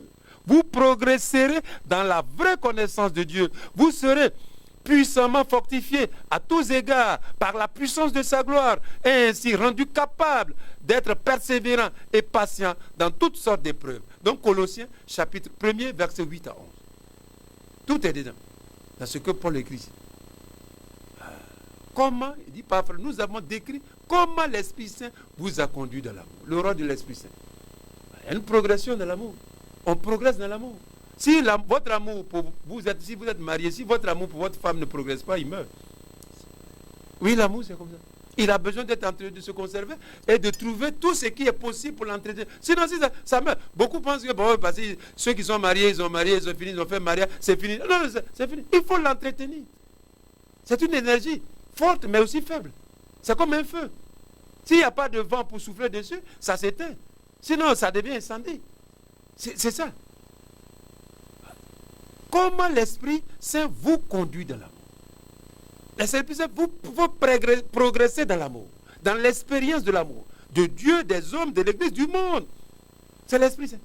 Vous progresserez dans la vraie connaissance de Dieu. Vous serez puissamment fortifiés à tous égards par la puissance de sa gloire et ainsi rendus capables d'être persévérants et patients dans toutes sortes d'épreuves. Donc Colossiens chapitre 1er verset 8 à 11. Tout est dedans. Dans ce que Paul écrit ici. Comment, il dit pas frère, nous avons décrit comment l'Esprit Saint vous a conduit dans l'amour. Le rôle de l'Esprit Saint. Il y a une progression dans l'amour. On progresse dans l'amour. Si votre amour pour si vous êtes marié, si votre amour pour votre femme ne progresse pas, il meurt. Oui, l'amour, c'est comme ça. Il a besoin d'être entretenu, de se conserver et de trouver tout ce qui est possible pour l'entretenir. Sinon, si ça meurt. Beaucoup pensent que bon, parce que ceux qui sont mariés, ils ont fini, ils ont fait mariage, c'est fini. Non, c'est fini. Il faut l'entretenir. C'est une énergie forte, mais aussi faible. C'est comme un feu. S'il n'y a pas de vent pour souffler dessus, ça s'éteint. Sinon, ça devient incendie. C'est ça. Comment l'Esprit Saint vous conduit dans l'amour? L'Esprit Saint vous progresser dans l'amour, dans l'expérience de l'amour, de Dieu, des hommes, de l'Église, du monde. C'est l'Esprit Saint.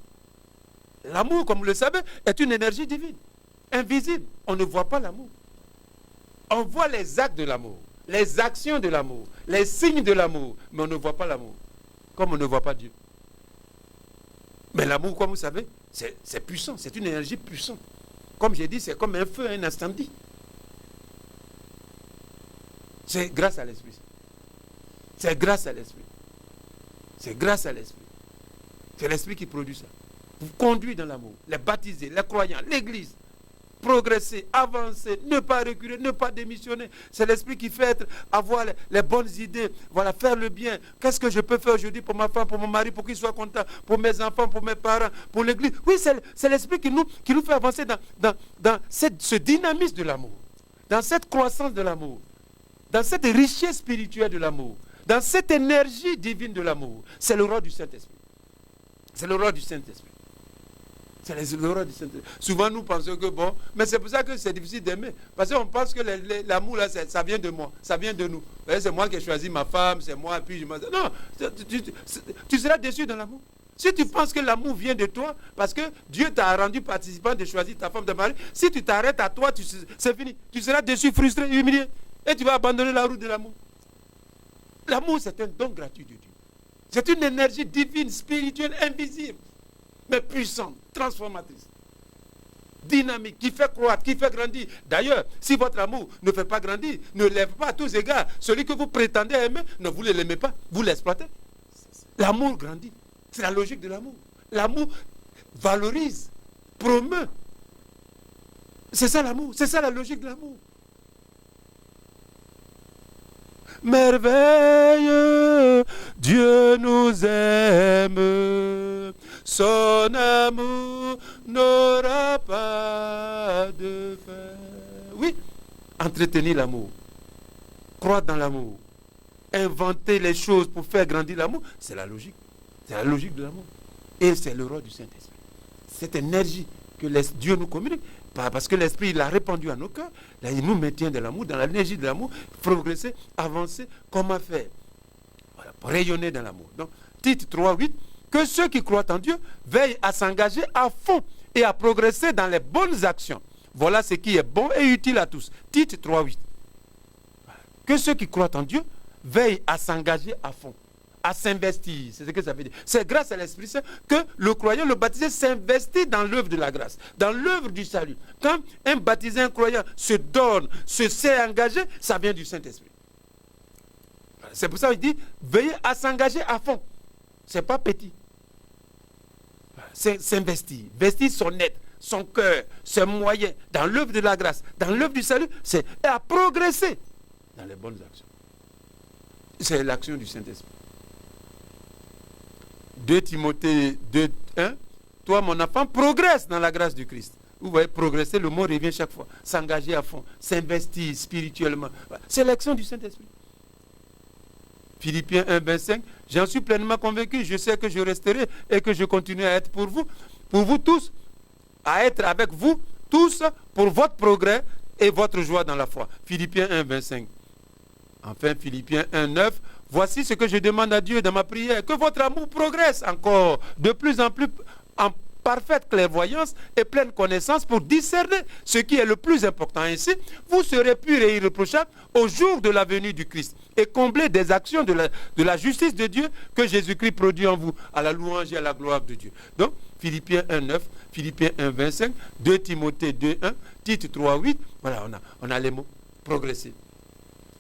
L'amour, comme vous le savez, est une énergie divine, invisible. On ne voit pas l'amour. On voit les actes de l'amour, les actions de l'amour, les signes de l'amour, mais on ne voit pas l'amour, comme on ne voit pas Dieu. Mais l'amour, comme vous savez, c'est puissant, c'est une énergie puissante. Comme j'ai dit, c'est comme un feu, un incendie. C'est grâce à l'Esprit. C'est grâce à l'Esprit. C'est grâce à l'Esprit. C'est l'Esprit qui produit ça. Vous conduit dans l'amour. Les baptisés, les croyants, l'Église. Progresser, avancer, ne pas reculer, ne pas démissionner. C'est l'Esprit qui fait avoir les bonnes idées. Voilà, faire le bien. Qu'est-ce que je peux faire aujourd'hui pour ma femme, pour mon mari, pour qu'il soit content, pour mes enfants, pour mes parents, pour l'Église. Oui, c'est l'Esprit qui nous fait avancer dans ce dynamisme de l'amour, dans cette croissance de l'amour, dans cette richesse spirituelle de l'amour, dans cette énergie divine de l'amour. C'est le rôle du Saint-Esprit. C'est le rôle du Saint-Esprit. C'est l'horreur du Saint-Esprit. Souvent, nous pensons que bon, mais c'est pour ça que c'est difficile d'aimer. Parce qu'on pense que l'amour, là, ça vient de moi, ça vient de nous. C'est moi qui ai choisi ma femme, c'est moi, puis je m'en... Non, tu seras déçu dans l'amour. Si tu penses que l'amour vient de toi, parce que Dieu t'a rendu participant de choisir ta femme de mari, si tu t'arrêtes à toi, c'est fini. Tu seras déçu, frustré, humilié. Et tu vas abandonner la route de l'amour. L'amour, c'est un don gratuit de Dieu. C'est une énergie divine, spirituelle, invisible, mais puissante, transformatrice. dynamique, qui fait croître, qui fait grandir. D'ailleurs, si votre amour ne fait pas grandir, ne lève pas à tous égards, celui que vous prétendez aimer, ne vous ne l'aimez pas, vous l'exploitez. L'amour grandit. C'est la logique de l'amour. L'amour valorise, promeut. C'est ça l'amour, c'est ça la logique de l'amour. Merveilleux, Dieu nous aime, son amour n'aura pas de fin. Oui, entretenir l'amour, croire dans l'amour, inventer les choses pour faire grandir l'amour, c'est la logique de l'amour. Et c'est le rôle du Saint-Esprit. Cette énergie que Dieu nous communique, parce que l'Esprit il l'a répandu à nos cœurs, là, il nous maintient de l'amour, dans l'énergie de l'amour, progresser, avancer, comment faire, voilà, pour rayonner dans l'amour. Donc, Tite 3:8, que ceux qui croient en Dieu veillent à s'engager à fond et à progresser dans les bonnes actions. Voilà ce qui est bon et utile à tous. Tite 3:8. Que ceux qui croient en Dieu veillent à s'engager à fond, à s'investir. C'est ce que ça veut dire. C'est grâce à l'Esprit Saint que le croyant, le baptisé, s'investit dans l'œuvre de la grâce, dans l'œuvre du salut. Quand un baptisé, un croyant se donne, se sait engager, ça vient du Saint-Esprit. C'est pour ça qu'il dit, veillez à s'engager à fond. C'est pas petit. C'est s'investir, investir son être, son cœur, ses moyens, dans l'œuvre de la grâce, dans l'œuvre du salut, c'est à progresser dans les bonnes actions. C'est l'action du Saint-Esprit. 2 Timothée 2:1, toi mon enfant, progresse dans la grâce du Christ. Vous voyez, progresser, le mot revient chaque fois. S'engager à fond, s'investir spirituellement. Voilà. C'est l'action du Saint-Esprit. Philippiens 1:25, j'en suis pleinement convaincu, je sais que je resterai et que je continuerai à être pour vous tous, à être avec vous tous pour votre progrès et votre joie dans la foi. Philippiens 1:25. Enfin, Philippiens 1:9, voici ce que je demande à Dieu dans ma prière, que votre amour progresse encore de plus en plus en parfaite clairvoyance et pleine connaissance pour discerner ce qui est le plus important. Ainsi, vous serez purs et irréprochables au jour de la venue du Christ et combler des actions de la justice de Dieu que Jésus-Christ produit en vous, à la louange et à la gloire de Dieu. Donc, Philippiens 1:9, Philippiens 1:25, 2 Timothée 2:1, Tite 3:8, voilà, on a les mots. Progresser,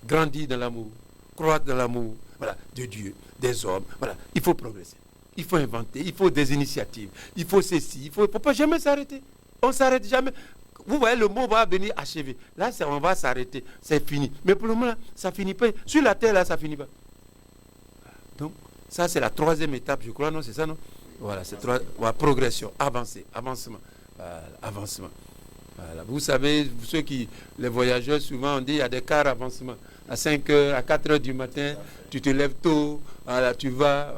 grandir dans l'amour, croître dans l'amour, voilà, de Dieu, des hommes, voilà, il faut progresser. Il faut inventer, il faut des initiatives, il faut ceci, il ne faut pas jamais s'arrêter. On ne s'arrête jamais. Vous voyez, le mot va venir achever. Là, on va s'arrêter, c'est fini. Mais pour le moment, ça ne finit pas. Sur la terre, là, ça ne finit pas. Donc, ça, c'est la 3e étape, je crois, non? C'est ça, non? Voilà, c'est progression, avancer, avancement. Avancement. Voilà. Vous savez, les voyageurs, souvent, on dit, il y a des quarts avancement. À 5 heures, à 4 heures du matin, tu te lèves tôt, voilà, tu vas.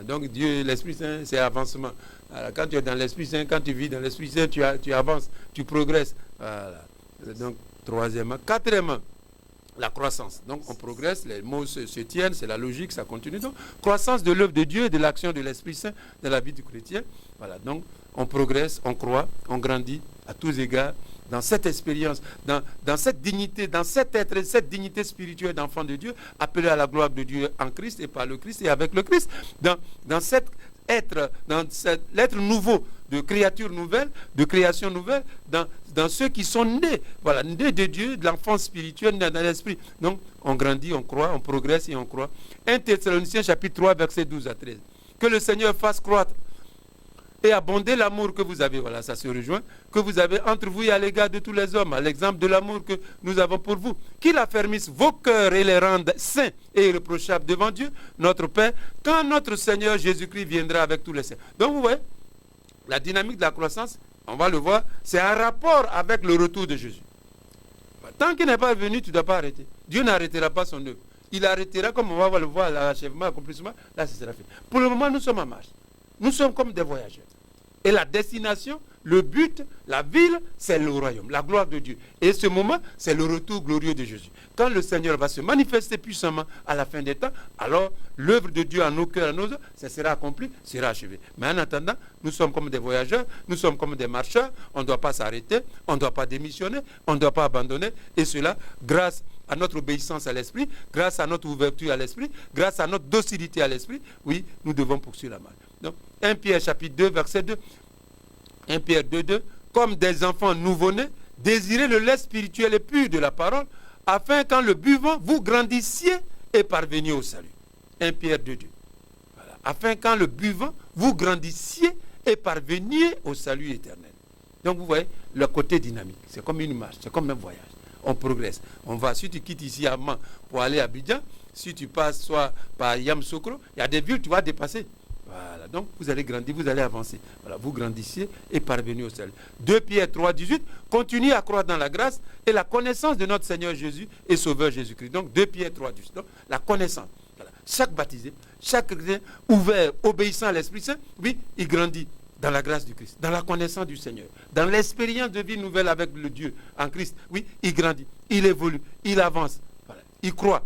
Donc Dieu, l'Esprit Saint, c'est avancement. Voilà. Quand tu es dans l'Esprit Saint, quand tu vis dans l'Esprit Saint, tu avances, tu progresses. Voilà. Donc, 3e. 4e, la croissance. Donc, on progresse, les mots se tiennent, c'est la logique, ça continue. Donc, croissance de l'œuvre de Dieu et de l'action de l'Esprit Saint dans la vie du chrétien. Voilà. Donc, on progresse, on croit, on grandit à tous égards dans cette expérience, dans cette dignité, dans cet être, cette dignité spirituelle d'enfant de Dieu, appelé à la gloire de Dieu en Christ et par le Christ et avec le Christ, dans cet être nouveau, de créature nouvelle, de création nouvelle, dans ceux qui sont nés, voilà, nés de Dieu, de l'enfance spirituelle dans l'esprit. Donc, on grandit, on croit, on progresse et on croit. 1 Thessaloniciens chapitre 3, versets 12 à 13. Que le Seigneur fasse croître et abonder l'amour que vous avez, voilà, ça se rejoint, que vous avez entre vous et à l'égard de tous les hommes, à l'exemple de l'amour que nous avons pour vous, qu'il affermisse vos cœurs et les rende saints et irréprochables devant Dieu, notre Père, quand notre Seigneur Jésus-Christ viendra avec tous les saints. Donc vous voyez, la dynamique de la croissance, on va le voir, c'est un rapport avec le retour de Jésus. Tant qu'il n'est pas venu, tu ne dois pas arrêter. Dieu n'arrêtera pas son œuvre. Il arrêtera, comme on va le voir, l'achèvement, l'accomplissement, là ce sera fait. Pour le moment, nous sommes en marche. Nous sommes comme des voyageurs. Et la destination, le but, la ville, c'est le royaume, la gloire de Dieu. Et ce moment, c'est le retour glorieux de Jésus. Quand le Seigneur va se manifester puissamment à la fin des temps, alors l'œuvre de Dieu en nos cœurs, en nos œuvres, ça sera accompli, sera achevé. Mais en attendant, nous sommes comme des voyageurs, nous sommes comme des marcheurs, on ne doit pas s'arrêter, on ne doit pas démissionner, on ne doit pas abandonner. Et cela, grâce à notre obéissance à l'esprit, grâce à notre ouverture à l'esprit, grâce à notre docilité à l'esprit, oui, nous devons poursuivre la marche. Donc, 1 Pierre chapitre 2, verset 2. 1 Pierre 2, 2. comme des enfants nouveau-nés, désirez le lait spirituel et pur de la parole, afin qu'en le buvant, vous grandissiez et parveniez au salut. 1 Pierre 2:2. Voilà. Afin qu'en le buvant, vous grandissiez et parveniez au salut éternel. Donc vous voyez, le côté dynamique, c'est comme une marche, c'est comme un voyage. On progresse. On va, si tu quittes ici à Mans pour aller à Abidjan, si tu passes soit par Yamoussoukro, il y a des villes tu vas dépasser. Voilà, donc vous allez grandir, vous allez avancer. Voilà, vous grandissiez et parvenez au salut. 2 Pierre 3:18, continuez à croire dans la grâce et la connaissance de notre Seigneur Jésus et Sauveur Jésus-Christ. Donc 2 Pierre 3:18, donc la connaissance. Voilà. Chaque baptisé, chaque chrétien ouvert, obéissant à l'Esprit Saint, oui, il grandit dans la grâce du Christ, dans la connaissance du Seigneur, dans l'expérience de vie nouvelle avec le Dieu en Christ. Oui, il grandit, il évolue, il avance, voilà, il croit.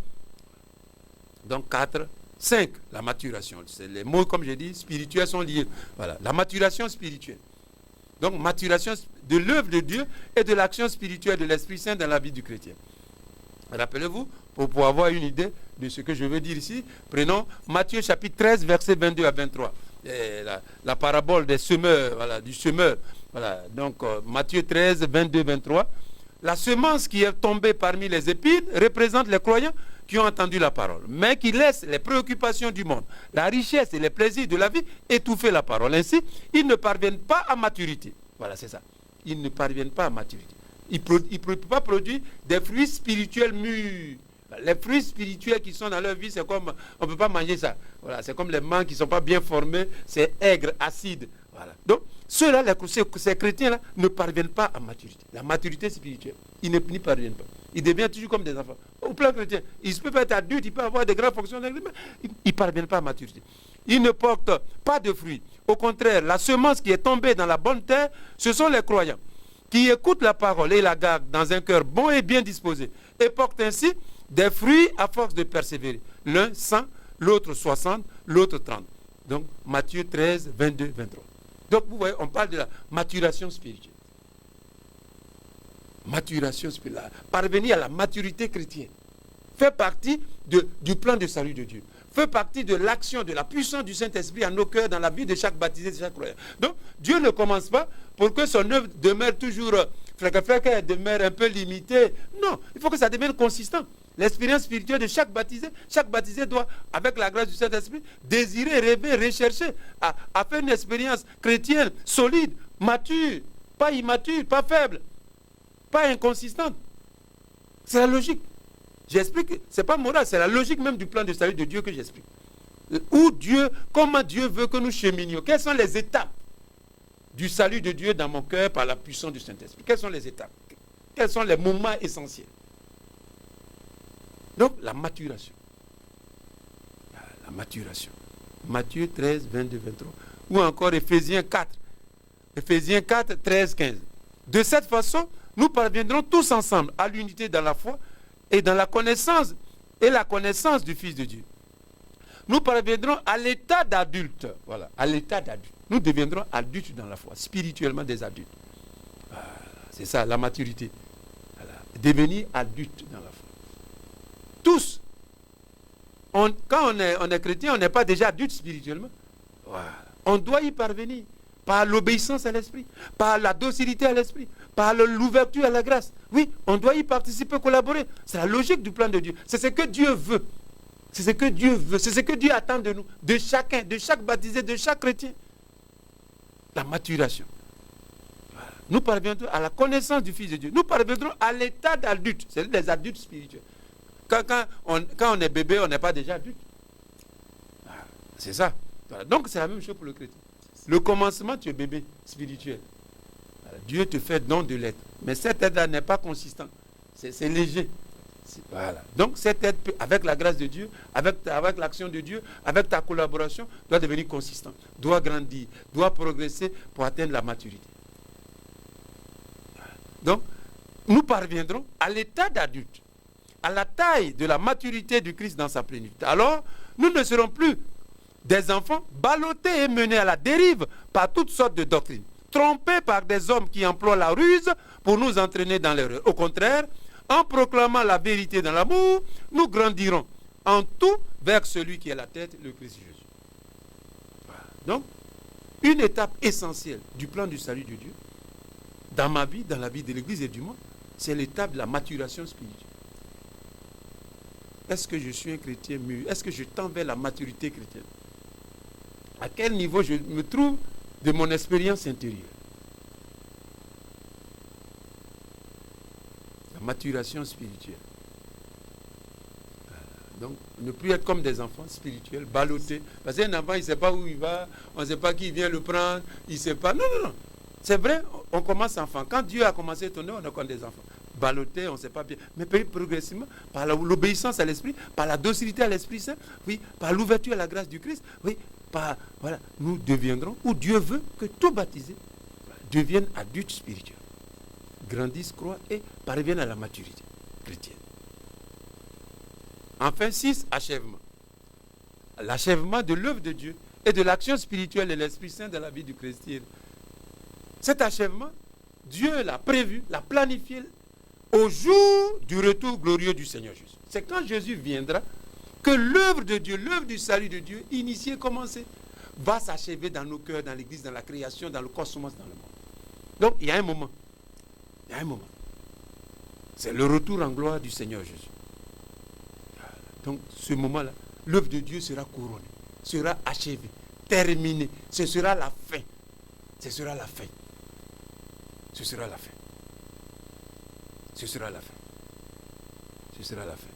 Donc 4, 5, la maturation. C'est les mots, comme j'ai dit, spirituels sont liés. Voilà, la maturation spirituelle. Donc maturation de l'œuvre de Dieu et de l'action spirituelle de l'Esprit Saint dans la vie du chrétien. Rappelez-vous, pour avoir une idée de ce que je veux dire ici, prenons Matthieu chapitre 13, versets 22 à 23. La parabole des semeurs, voilà, du semeur. Voilà. Donc Matthieu 13, 22, 23. La semence qui est tombée parmi les épines représente les croyants qui ont entendu la parole, mais qui laissent les préoccupations du monde, la richesse et les plaisirs de la vie étouffer la parole. Ainsi, ils ne parviennent pas à maturité. Voilà, c'est ça. Ils ne parviennent pas à maturité. Ils ne peuvent pas produire des fruits spirituels mûrs. Les fruits spirituels qui sont dans leur vie, c'est comme, on ne peut pas manger ça. Voilà, c'est comme les mangues qui ne sont pas bien formées, c'est aigre, acide. Voilà. Donc, ceux-là, ces chrétiens-là, ne parviennent pas à maturité. La maturité spirituelle, ils n'y parviennent pas. Ils deviennent toujours comme des enfants. Au plan chrétien, ils peuvent être adultes, ils peuvent avoir des grandes fonctions, mais ils ne parviennent pas à maturité. Ils ne portent pas de fruits. Au contraire, la semence qui est tombée dans la bonne terre, ce sont les croyants qui écoutent la parole et la gardent dans un cœur bon et bien disposé et portent ainsi des fruits à force de persévérer. L'un 100, l'autre 60, l'autre 30. Donc Matthieu 13, 22, 23. Donc vous voyez, on parle de la maturation spirituelle. Maturation spirituelle. Parvenir à la maturité chrétienne fait partie du plan de salut de Dieu. Fait partie de l'action, de la puissance du Saint-Esprit en nos cœurs, dans la vie de chaque baptisé, de chaque croyant. Donc Dieu ne commence pas pour que son œuvre demeure toujours, qu'elle demeure un peu limitée. Non, il faut que ça devienne consistant. L'expérience spirituelle de chaque baptisé doit, avec la grâce du Saint-Esprit, désirer, rêver, rechercher à faire une expérience chrétienne solide, mature, pas immature, pas faible, pas inconsistante. C'est la logique. J'explique, ce n'est pas moral, c'est la logique même du plan de salut de Dieu que j'explique. Comment Dieu veut que nous cheminions. Quelles sont les étapes du salut de Dieu dans mon cœur par la puissance du Saint-Esprit? Quelles sont les étapes? Quels sont les moments essentiels? Donc, la maturation. La maturation. Matthieu 13, 22, 23. Ou encore Éphésiens 4. Éphésiens 4, 13, 15. De cette façon, nous parviendrons tous ensemble à l'unité dans la foi et dans la connaissance du Fils de Dieu. Nous parviendrons à l'état d'adulte. Voilà, à l'état d'adulte. Nous deviendrons adultes dans la foi, spirituellement des adultes. Voilà, c'est ça, la maturité. Voilà, devenir adulte dans la foi. Tous. Quand on est chrétien, on n'est pas déjà adulte spirituellement. Voilà. On doit y parvenir par l'obéissance à l'esprit, par la docilité à l'esprit, par l'ouverture à la grâce. Oui, on doit y participer, collaborer. C'est la logique du plan de Dieu. C'est ce que Dieu veut. C'est ce que Dieu veut. C'est ce que Dieu attend de nous, de chacun, de chaque baptisé, de chaque chrétien. La maturation. Voilà. Nous parviendrons à la connaissance du Fils de Dieu. Nous parviendrons à l'état d'adulte. C'est des adultes spirituels. Quand on est bébé, on n'est pas déjà adulte. Voilà. C'est ça. Voilà. Donc c'est la même chose pour le chrétien. Le commencement, tu es bébé spirituel. Voilà. Dieu te fait don de l'être. Mais cette aide-là n'est pas consistante. C'est léger. Voilà. Donc cette aide, avec la grâce de Dieu, avec l'action de Dieu, avec ta collaboration, doit devenir consistante, doit grandir, doit progresser pour atteindre la maturité. Voilà. Donc, nous parviendrons à l'état d'adulte, à la taille de la maturité du Christ dans sa plénitude. Alors, nous ne serons plus des enfants ballottés et menés à la dérive par toutes sortes de doctrines, trompés par des hommes qui emploient la ruse pour nous entraîner dans l'erreur. Au contraire, en proclamant la vérité dans l'amour, nous grandirons en tout vers celui qui est la tête, le Christ Jésus. Voilà. Donc, une étape essentielle du plan du salut de Dieu, dans ma vie, dans la vie de l'Église et du monde, c'est l'étape de la maturation spirituelle. Est-ce que je suis un chrétien mûr? Est-ce que je tends vers la maturité chrétienne? À quel niveau je me trouve de mon expérience intérieure? La maturation spirituelle. Donc, ne plus être comme des enfants spirituels, ballottés. Parce qu'un enfant, il ne sait pas où il va, on ne sait pas qui vient le prendre, il ne sait pas. Non, non, non. C'est vrai, on commence enfant. Quand Dieu a commencé ton œuvre, on est comme des enfants. Ballottés, on ne sait pas bien. Mais progressivement, par l'obéissance à l'Esprit, par la docilité à l'Esprit Saint, oui, par l'ouverture à la grâce du Christ, oui, voilà, nous deviendrons, ou Dieu veut que tout baptisé devienne adulte spirituel, grandisse, croît et parvienne à la maturité chrétienne. Enfin, 6, achèvement. L'achèvement de l'œuvre de Dieu et de l'action spirituelle de l'Esprit Saint dans la vie du chrétien. Cet achèvement, Dieu l'a prévu, l'a planifié au jour du retour glorieux du Seigneur Jésus. C'est quand Jésus viendra que l'œuvre de Dieu, l'œuvre du salut de Dieu, initiée, commencée, va s'achever dans nos cœurs, dans l'Église, dans la création, dans le cosmos, dans le monde. Donc, il y a un moment. Il y a un moment. C'est le retour en gloire du Seigneur Jésus. Donc, ce moment-là, l'œuvre de Dieu sera couronnée, sera achevée, terminée. Ce sera la fin. Ce sera la fin. Ce sera la fin. Ce sera la fin. Ce sera la fin.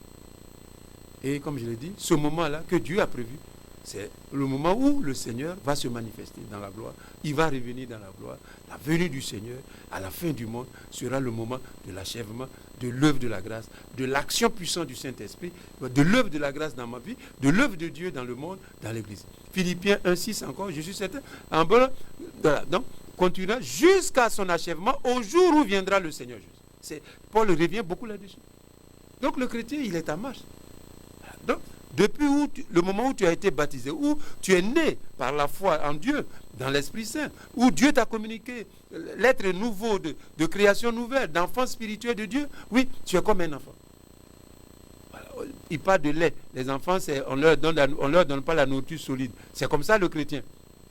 Et comme je l'ai dit, ce moment-là que Dieu a prévu, c'est le moment où le Seigneur va se manifester dans la gloire. Il va revenir dans la gloire. La venue du Seigneur à la fin du monde sera le moment de l'achèvement de l'œuvre de la grâce, de l'action puissante du Saint-Esprit, de l'œuvre de la grâce dans ma vie, de l'œuvre de Dieu dans le monde, dans l'Église. Philippiens 1,6 encore, je suis certain. Voilà, donc, continuera jusqu'à son achèvement au jour où viendra le Seigneur Jésus. Paul revient beaucoup là-dessus. Donc le chrétien, il est en marche. Donc, depuis le moment où tu as été baptisé, où tu es né par la foi en Dieu, dans l'Esprit Saint, où Dieu t'a communiqué l'être nouveau de création nouvelle, d'enfant spirituel de Dieu, oui, tu es comme un enfant. Voilà. Il parle de lait. Les enfants, on leur donne pas la nourriture solide. C'est comme ça le chrétien.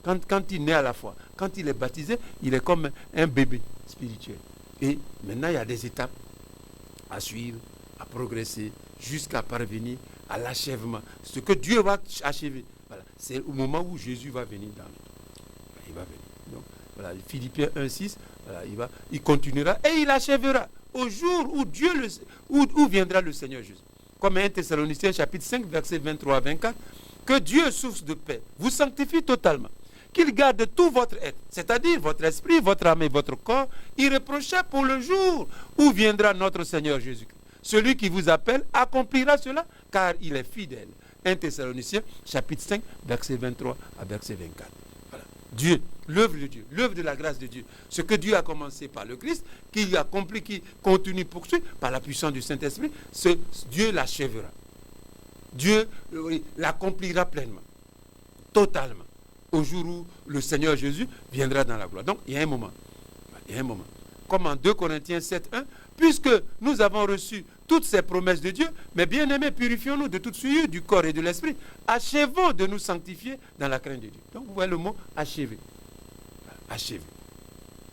Quand il naît à la foi, quand il est baptisé, il est comme un bébé spirituel. Et maintenant, il y a des étapes à suivre, à progresser, jusqu'à parvenir à l'achèvement. Ce que Dieu va achever, voilà, c'est au moment où Jésus va venir dans le temps. Il va venir. Donc, voilà, Philippiens 1,6, voilà, il continuera et il achèvera au jour où où viendra le Seigneur Jésus. Comme 1 Thessaloniciens chapitre 5, versets 23 à 24, que Dieu, source de paix, vous sanctifie totalement, qu'il garde tout votre être, c'est-à-dire votre esprit, votre âme et votre corps, irréprochable pour le jour où viendra notre Seigneur Jésus-Christ. Celui qui vous appelle accomplira cela, car il est fidèle. 1 Thessaloniciens, chapitre 5, verset 23 à verset 24. Voilà. Dieu, l'œuvre de Dieu, l'œuvre de la grâce de Dieu. Ce que Dieu a commencé par le Christ, qu'il accomplit, qui continue, poursuit, par la puissance du Saint-Esprit, Dieu l'achèvera. Dieu l'accomplira pleinement, totalement, au jour où le Seigneur Jésus viendra dans la gloire. Donc, il y a un moment. Il y a un moment. Comme en 2 Corinthiens 7, 1, puisque nous avons reçu toutes ces promesses de Dieu, mais bien aimés, purifions-nous de toute souillure du corps et de l'esprit. Achevons de nous sanctifier dans la crainte de Dieu. Donc vous voyez le mot achever. Achever.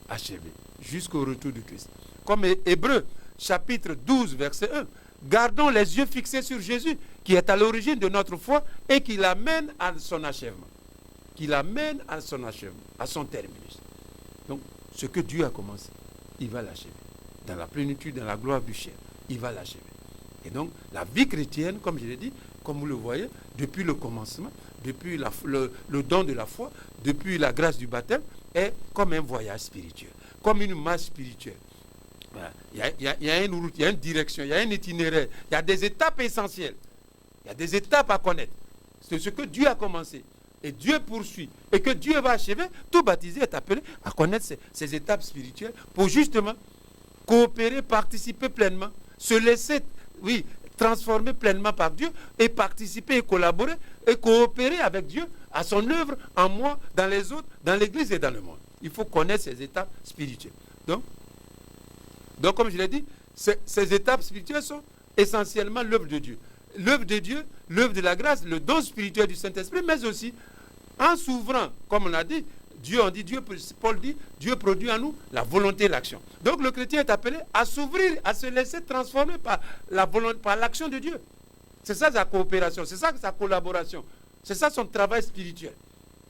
Achever. Jusqu'au retour du Christ. Comme Hébreux, chapitre 12, verset 1. Gardons les yeux fixés sur Jésus, qui est à l'origine de notre foi et qui l'amène à son achèvement. Qui l'amène à son achèvement, à son terminus. Donc, ce que Dieu a commencé, il va l'achever. Dans la plénitude, dans la gloire du ciel, il va l'achever. Et donc, la vie chrétienne, comme je l'ai dit, comme vous le voyez, depuis le commencement, depuis le don de la foi, depuis la grâce du baptême, est comme un voyage spirituel, comme une marche spirituelle. Voilà. Il y a une route, il y a une direction, il y a un itinéraire, il y a des étapes essentielles, il y a des étapes à connaître. C'est ce que Dieu a commencé. Et Dieu poursuit. Et que Dieu va achever, tout baptisé est appelé à connaître ces étapes spirituelles pour justement coopérer, participer pleinement, se laisser, transformer pleinement par Dieu et participer et collaborer et coopérer avec Dieu à son œuvre en moi, dans les autres, dans l'Église et dans le monde. Il faut connaître ces étapes spirituelles. Donc comme je l'ai dit, ces étapes spirituelles sont essentiellement l'œuvre de Dieu. L'œuvre de Dieu, l'œuvre de la grâce, le don spirituel du Saint-Esprit, mais aussi en s'ouvrant, comme on a dit, Paul dit, Dieu produit en nous la volonté et l'action. Donc le chrétien est appelé à s'ouvrir, à se laisser transformer par l'action de Dieu. C'est ça sa coopération, c'est ça sa collaboration, c'est ça son travail spirituel.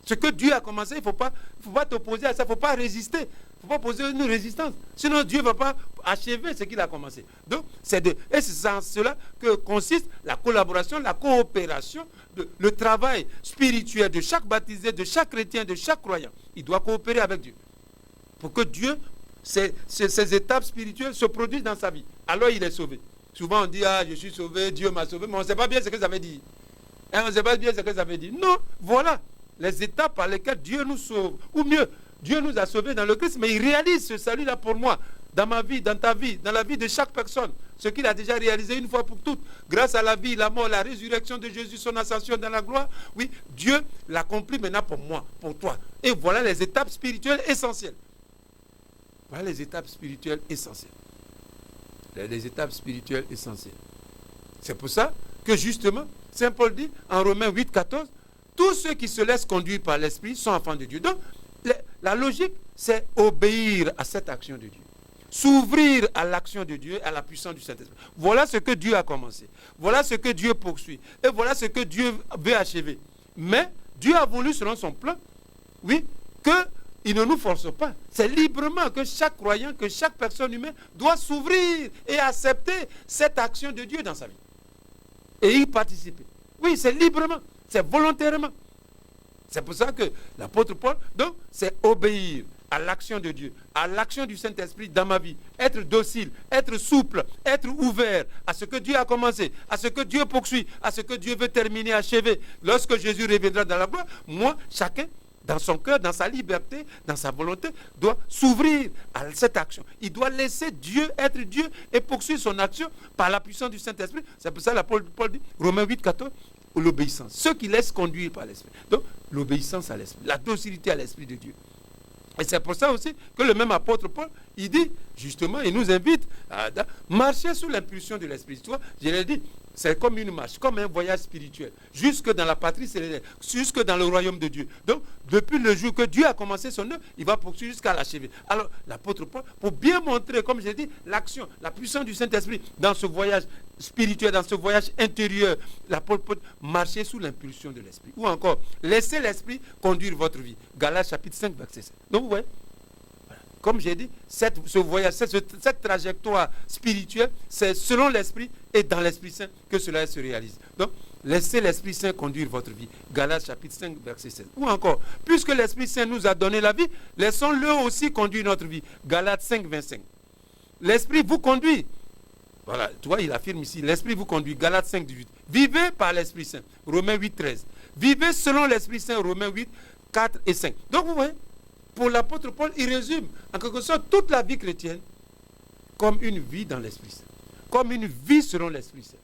Ce que Dieu a commencé, il ne faut pas t'opposer à ça, il ne faut pas résister, il ne faut pas poser une résistance. Sinon Dieu ne va pas achever ce qu'il a commencé. Donc, c'est en cela que consiste la collaboration, la coopération, le travail spirituel de chaque baptisé, de chaque chrétien, de chaque croyant. Il doit coopérer avec Dieu. Pour que Dieu, ces étapes spirituelles se produisent dans sa vie. Alors il est sauvé. Souvent on dit, je suis sauvé, Dieu m'a sauvé, mais on ne sait pas bien ce que ça veut dire. On ne sait pas bien ce que ça veut dire. Non, voilà les étapes par lesquelles Dieu nous sauve. Ou mieux, Dieu nous a sauvés dans le Christ, mais il réalise ce salut-là pour moi, dans ma vie, dans ta vie, dans la vie de chaque personne. Ce qu'il a déjà réalisé une fois pour toutes, grâce à la vie, la mort, la résurrection de Jésus, son ascension dans la gloire. Oui, Dieu l'accomplit maintenant pour moi, pour toi. Et voilà les étapes spirituelles essentielles. Voilà les étapes spirituelles essentielles. Les étapes spirituelles essentielles. C'est pour ça que justement, Saint Paul dit en Romains 8, 14, tous ceux qui se laissent conduire par l'Esprit sont enfants de Dieu. Donc, la logique, c'est obéir à cette action de Dieu. S'ouvrir à l'action de Dieu, à la puissance du Saint-Esprit. Voilà ce que Dieu a commencé. Voilà ce que Dieu poursuit. Et voilà ce que Dieu veut achever. Mais Dieu a voulu, selon son plan, oui, qu'il ne nous force pas. C'est librement que chaque croyant, que chaque personne humaine doit s'ouvrir et accepter cette action de Dieu dans sa vie. Et y participer. Oui, c'est librement. C'est volontairement. C'est pour ça que l'apôtre Paul, donc, c'est obéir à l'action de Dieu, à l'action du Saint-Esprit dans ma vie. Être docile, être souple, être ouvert à ce que Dieu a commencé, à ce que Dieu poursuit, à ce que Dieu veut terminer, achever. Lorsque Jésus reviendra dans la gloire, moi, chacun, dans son cœur, dans sa liberté, dans sa volonté, doit s'ouvrir à cette action. Il doit laisser Dieu être Dieu et poursuivre son action par la puissance du Saint-Esprit. C'est pour ça que Paul dit, Romains 8, 14, l'obéissance. Ceux qui laissent conduire par l'Esprit. Donc, l'obéissance à l'Esprit, la docilité à l'Esprit de Dieu. Et c'est pour ça aussi que le même apôtre Paul, il dit, justement, il nous invite à marcher sous l'impulsion de l'Esprit. Tu vois, je l'ai dit, c'est comme une marche, comme un voyage spirituel, jusque dans la patrie céleste, jusque dans le royaume de Dieu. Donc, depuis le jour que Dieu a commencé son œuvre, il va poursuivre jusqu'à l'achever. Alors, l'apôtre Paul, pour bien montrer, comme j'ai dit, l'action, la puissance du Saint-Esprit dans ce voyage spirituel, dans ce voyage intérieur, l'apôtre Paul, marcher sous l'impulsion de l'Esprit. Ou encore, laissez l'Esprit conduire votre vie. Galates chapitre 5, verset 7. Donc, vous voyez, comme j'ai dit, ce voyage, cette trajectoire spirituelle, c'est selon l'Esprit et dans l'Esprit Saint que cela se réalise. Donc, laissez l'Esprit Saint conduire votre vie. Galates chapitre 5, verset 16. Ou encore, puisque l'Esprit Saint nous a donné la vie, laissons-le aussi conduire notre vie. Galates 5, 25. L'Esprit vous conduit. Voilà, tu vois, il affirme ici, l'Esprit vous conduit. Galates 5, 18. Vivez par l'Esprit Saint. Romains 8, 13. Vivez selon l'Esprit Saint. Romains 8, 4 et 5. Donc, vous voyez, pour l'apôtre Paul, il résume en quelque sorte toute la vie chrétienne comme une vie dans l'Esprit Saint. Comme une vie selon l'Esprit Saint.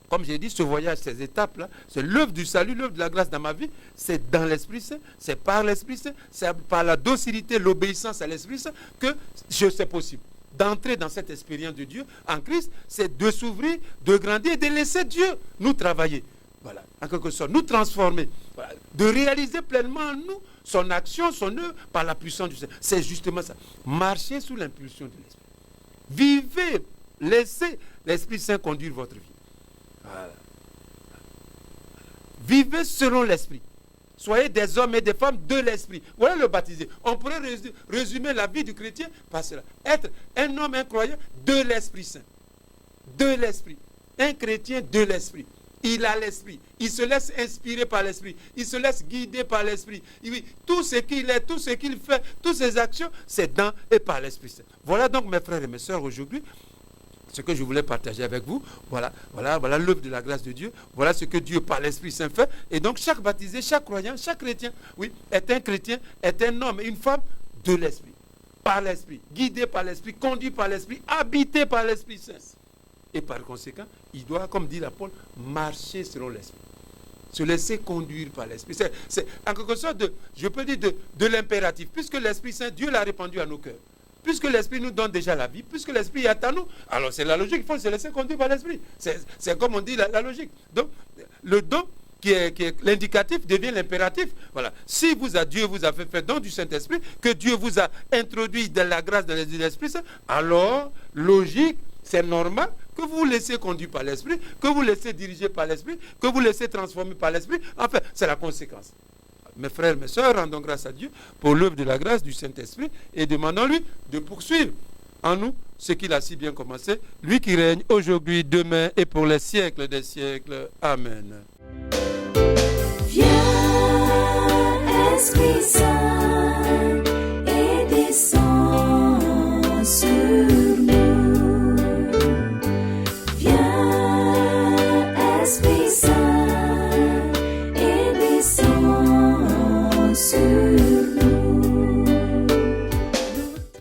Comme j'ai dit, ce voyage, ces étapes-là, c'est l'œuvre du salut, l'œuvre de la grâce dans ma vie. C'est dans l'Esprit Saint, c'est par l'Esprit Saint, c'est par la docilité, l'obéissance à l'Esprit Saint que c'est possible. D'entrer dans cette expérience de Dieu en Christ, c'est de s'ouvrir, de grandir et de laisser Dieu nous travailler. Voilà, en quelque sorte, nous transformer. Voilà, de réaliser pleinement en nous son action, son œuvre par la puissance du Seigneur. C'est justement ça. Marchez sous l'impulsion de l'Esprit. Vivez, laissez l'Esprit Saint conduire votre vie. Voilà. Vivez selon l'Esprit. Soyez des hommes et des femmes de l'Esprit. Voilà le baptisé. On pourrait résumer la vie du chrétien par cela. Être un homme, un croyant de l'Esprit Saint. De l'Esprit. Un chrétien de l'Esprit. Il a l'Esprit. Il se laisse inspirer par l'Esprit. Il se laisse guider par l'Esprit. Tout ce qu'il est, tout ce qu'il fait, toutes ses actions, c'est dans et par l'Esprit Saint. Voilà donc mes frères et mes sœurs aujourd'hui ce que je voulais partager avec vous. Voilà l'œuvre de la grâce de Dieu. Voilà ce que Dieu par l'Esprit Saint fait. Et donc chaque baptisé, chaque croyant, chaque chrétien, oui, est un chrétien, est un homme et une femme de l'Esprit. Par l'Esprit, guidé par l'Esprit, conduit par l'Esprit, habité par l'Esprit Saint. Et par conséquent, il doit, comme dit l'apôtre, marcher selon l'Esprit. Se laisser conduire par l'Esprit. C'est en quelque sorte, je peux dire, de l'impératif. Puisque l'Esprit Saint, Dieu l'a répandu à nos cœurs. Puisque l'Esprit nous donne déjà la vie, puisque l'Esprit est à nous, alors c'est la logique, il faut se laisser conduire par l'Esprit. C'est comme on dit la logique. Donc, le don l'indicatif devient l'impératif. Voilà. Si Dieu vous a fait don du Saint-Esprit, que Dieu vous a introduit dans la grâce de l'Esprit Saint, alors, logique, c'est normal que vous vous laissez conduire par l'Esprit, que vous laissez diriger par l'Esprit, que vous laissez transformer par l'Esprit. Enfin, c'est la conséquence. Mes frères, mes sœurs, rendons grâce à Dieu pour l'œuvre de la grâce du Saint-Esprit et demandons-lui de poursuivre en nous ce qu'il a si bien commencé, lui qui règne aujourd'hui, demain et pour les siècles des siècles. Amen. Viens, Esprit Saint.